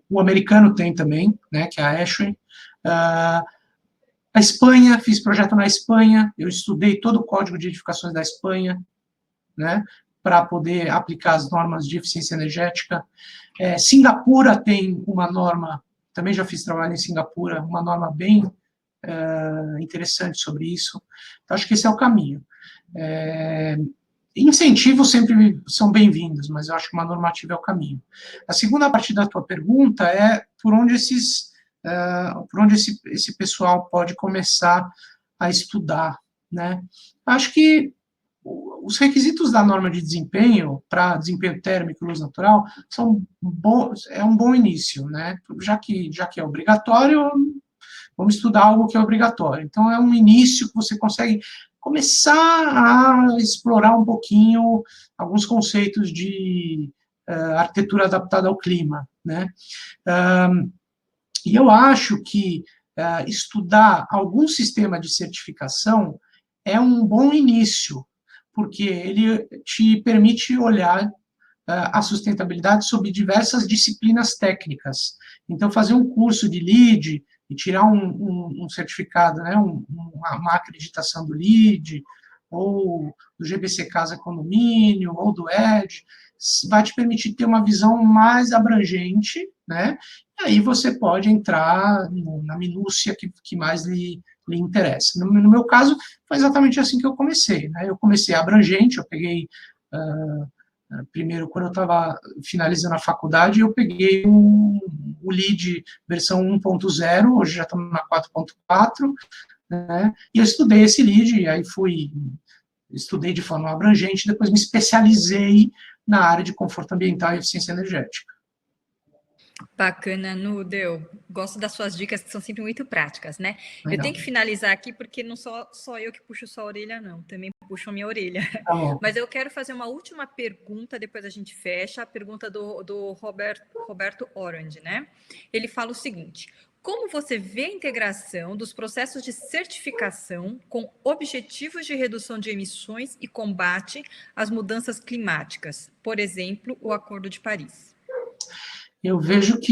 o americano tem também, né, que é a ASHRAE. A Espanha, fiz projeto na Espanha, eu estudei todo o código de edificações da Espanha, né, para poder aplicar as normas de eficiência energética. Singapura tem uma norma, também já fiz trabalho em Singapura, uma norma bem interessante sobre isso. Então, acho que esse é o caminho. Incentivos sempre são bem-vindos, mas eu acho que uma normativa é o caminho. A segunda parte da tua pergunta é por onde esse pessoal pode começar a estudar, né? Acho que os requisitos da norma de desempenho, para desempenho térmico e luz natural, é um bom início, né? Já que é obrigatório, vamos estudar algo que é obrigatório. Então, é um início que você consegue começar a explorar um pouquinho alguns conceitos de arquitetura adaptada ao clima, né? E eu acho que estudar algum sistema de certificação é um bom início, porque ele te permite olhar a sustentabilidade sob diversas disciplinas técnicas. Então, fazer um curso de LEED e tirar um certificado, né, uma acreditação do LEED, ou do GBC Casa Condomínio, ou do ED, vai te permitir ter uma visão mais abrangente, né, e aí você pode entrar na minúcia que mais lhe interessa. No meu caso, foi exatamente assim que eu comecei, né, eu comecei abrangente, eu peguei... primeiro, quando eu estava finalizando a faculdade, eu peguei o LEED versão 1.0, hoje já estamos na 4.4, né, e eu estudei esse LEED, e aí estudei de forma abrangente, depois me especializei na área de conforto ambiental e eficiência energética. Bacana, Nudel. Gosto das suas dicas, que são sempre muito práticas, né? Legal. Eu tenho que finalizar aqui, porque não só eu que puxo sua orelha, não. Também puxo a minha orelha. Tá bom. Mas eu quero fazer uma última pergunta, depois a gente fecha. A pergunta do Roberto Orange, né? Ele fala o seguinte: como você vê a integração dos processos de certificação com objetivos de redução de emissões e combate às mudanças climáticas? Por exemplo, o Acordo de Paris. Eu vejo que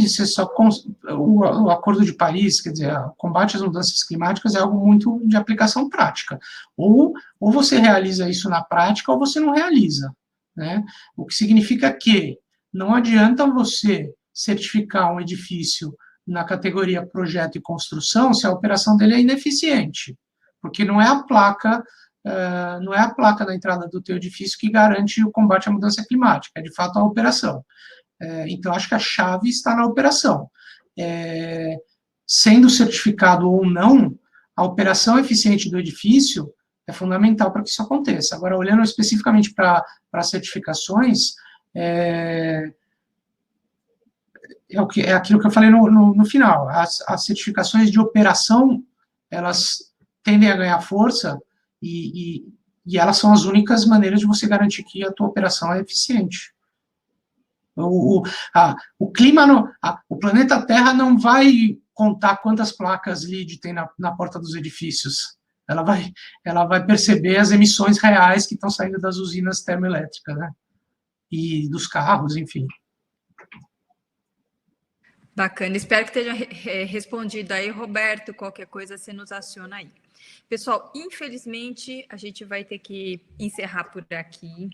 o Acordo de Paris, quer dizer, o combate às mudanças climáticas é algo muito de aplicação prática. Ou você realiza isso na prática, ou você não realiza, né? O que significa que não adianta você certificar um edifício na categoria projeto e construção se a operação dele é ineficiente, porque não é a placa na entrada do teu edifício que garante o combate à mudança climática, é de fato a operação. Então, acho que a chave está na operação. sendo certificado ou não, a operação eficiente do edifício é fundamental para que isso aconteça. Agora, olhando especificamente para certificações, é aquilo que eu falei no final, as certificações de operação, elas tendem a ganhar força e elas são as únicas maneiras de você garantir que a tua operação é eficiente. O clima, o planeta Terra não vai contar quantas placas LEED tem na porta dos edifícios. Ela vai perceber as emissões reais que estão saindo das usinas termoelétricas, né? E dos carros, enfim. Bacana, espero que tenha respondido aí, Roberto. Qualquer coisa você nos aciona aí. Pessoal, infelizmente a gente vai ter que encerrar por aqui.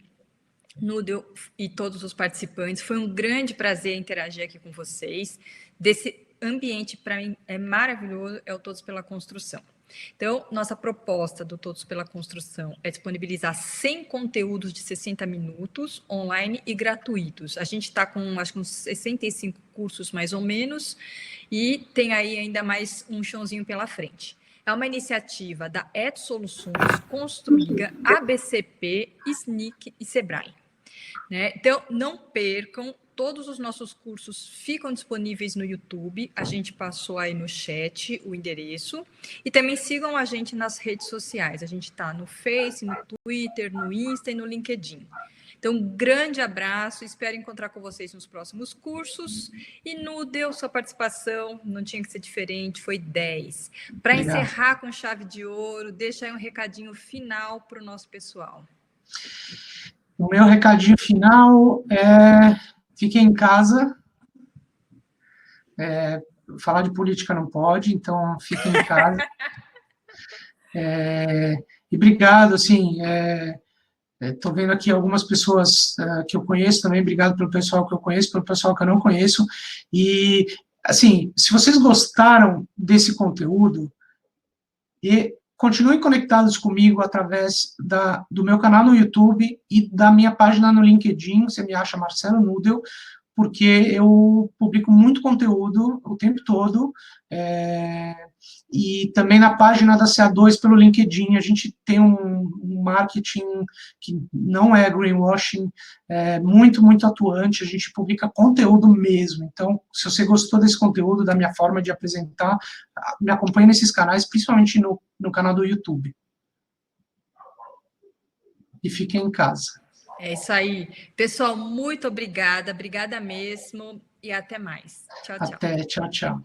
Nudel e todos os participantes, foi um grande prazer interagir aqui com vocês. Desse ambiente, para mim, é maravilhoso, é o Todos pela Construção. Então, nossa proposta do Todos pela Construção é disponibilizar 100 conteúdos de 60 minutos, online e gratuitos. A gente está com, acho que uns 65 cursos, mais ou menos, e tem aí ainda mais um chãozinho pela frente. É uma iniciativa da Et Soluções, Construliga, ABCP, SNIC e Sebrae. Né? Então, não percam, todos os nossos cursos ficam disponíveis no YouTube, a gente passou aí no chat o endereço, e também sigam a gente nas redes sociais, a gente está no Face, no Twitter, no Insta e no LinkedIn. Então, um grande abraço, espero encontrar com vocês nos próximos cursos, e Nudel, sua participação não tinha que ser diferente, foi 10. Para encerrar com chave de ouro, deixa aí um recadinho final para o nosso pessoal. O meu recadinho final é: fiquem em casa. Falar de política não pode, então fiquem em casa. E obrigado, assim, estou vendo aqui algumas pessoas que eu conheço também, obrigado pelo pessoal que eu conheço, pelo pessoal que eu não conheço, e, assim, se vocês gostaram desse conteúdo, continuem conectados comigo através do meu canal no YouTube e da minha página no LinkedIn, você me acha Marcelo Nudel, porque eu publico muito conteúdo o tempo todo, e também na página da CA2 pelo LinkedIn, a gente tem um marketing que não é greenwashing, muito, muito atuante, a gente publica conteúdo mesmo. Então, se você gostou desse conteúdo, da minha forma de apresentar, me acompanhe nesses canais, principalmente no canal do YouTube. E fiquem em casa. É isso aí. Pessoal, muito obrigada mesmo, e até mais. Tchau, tchau. Até, tchau, tchau.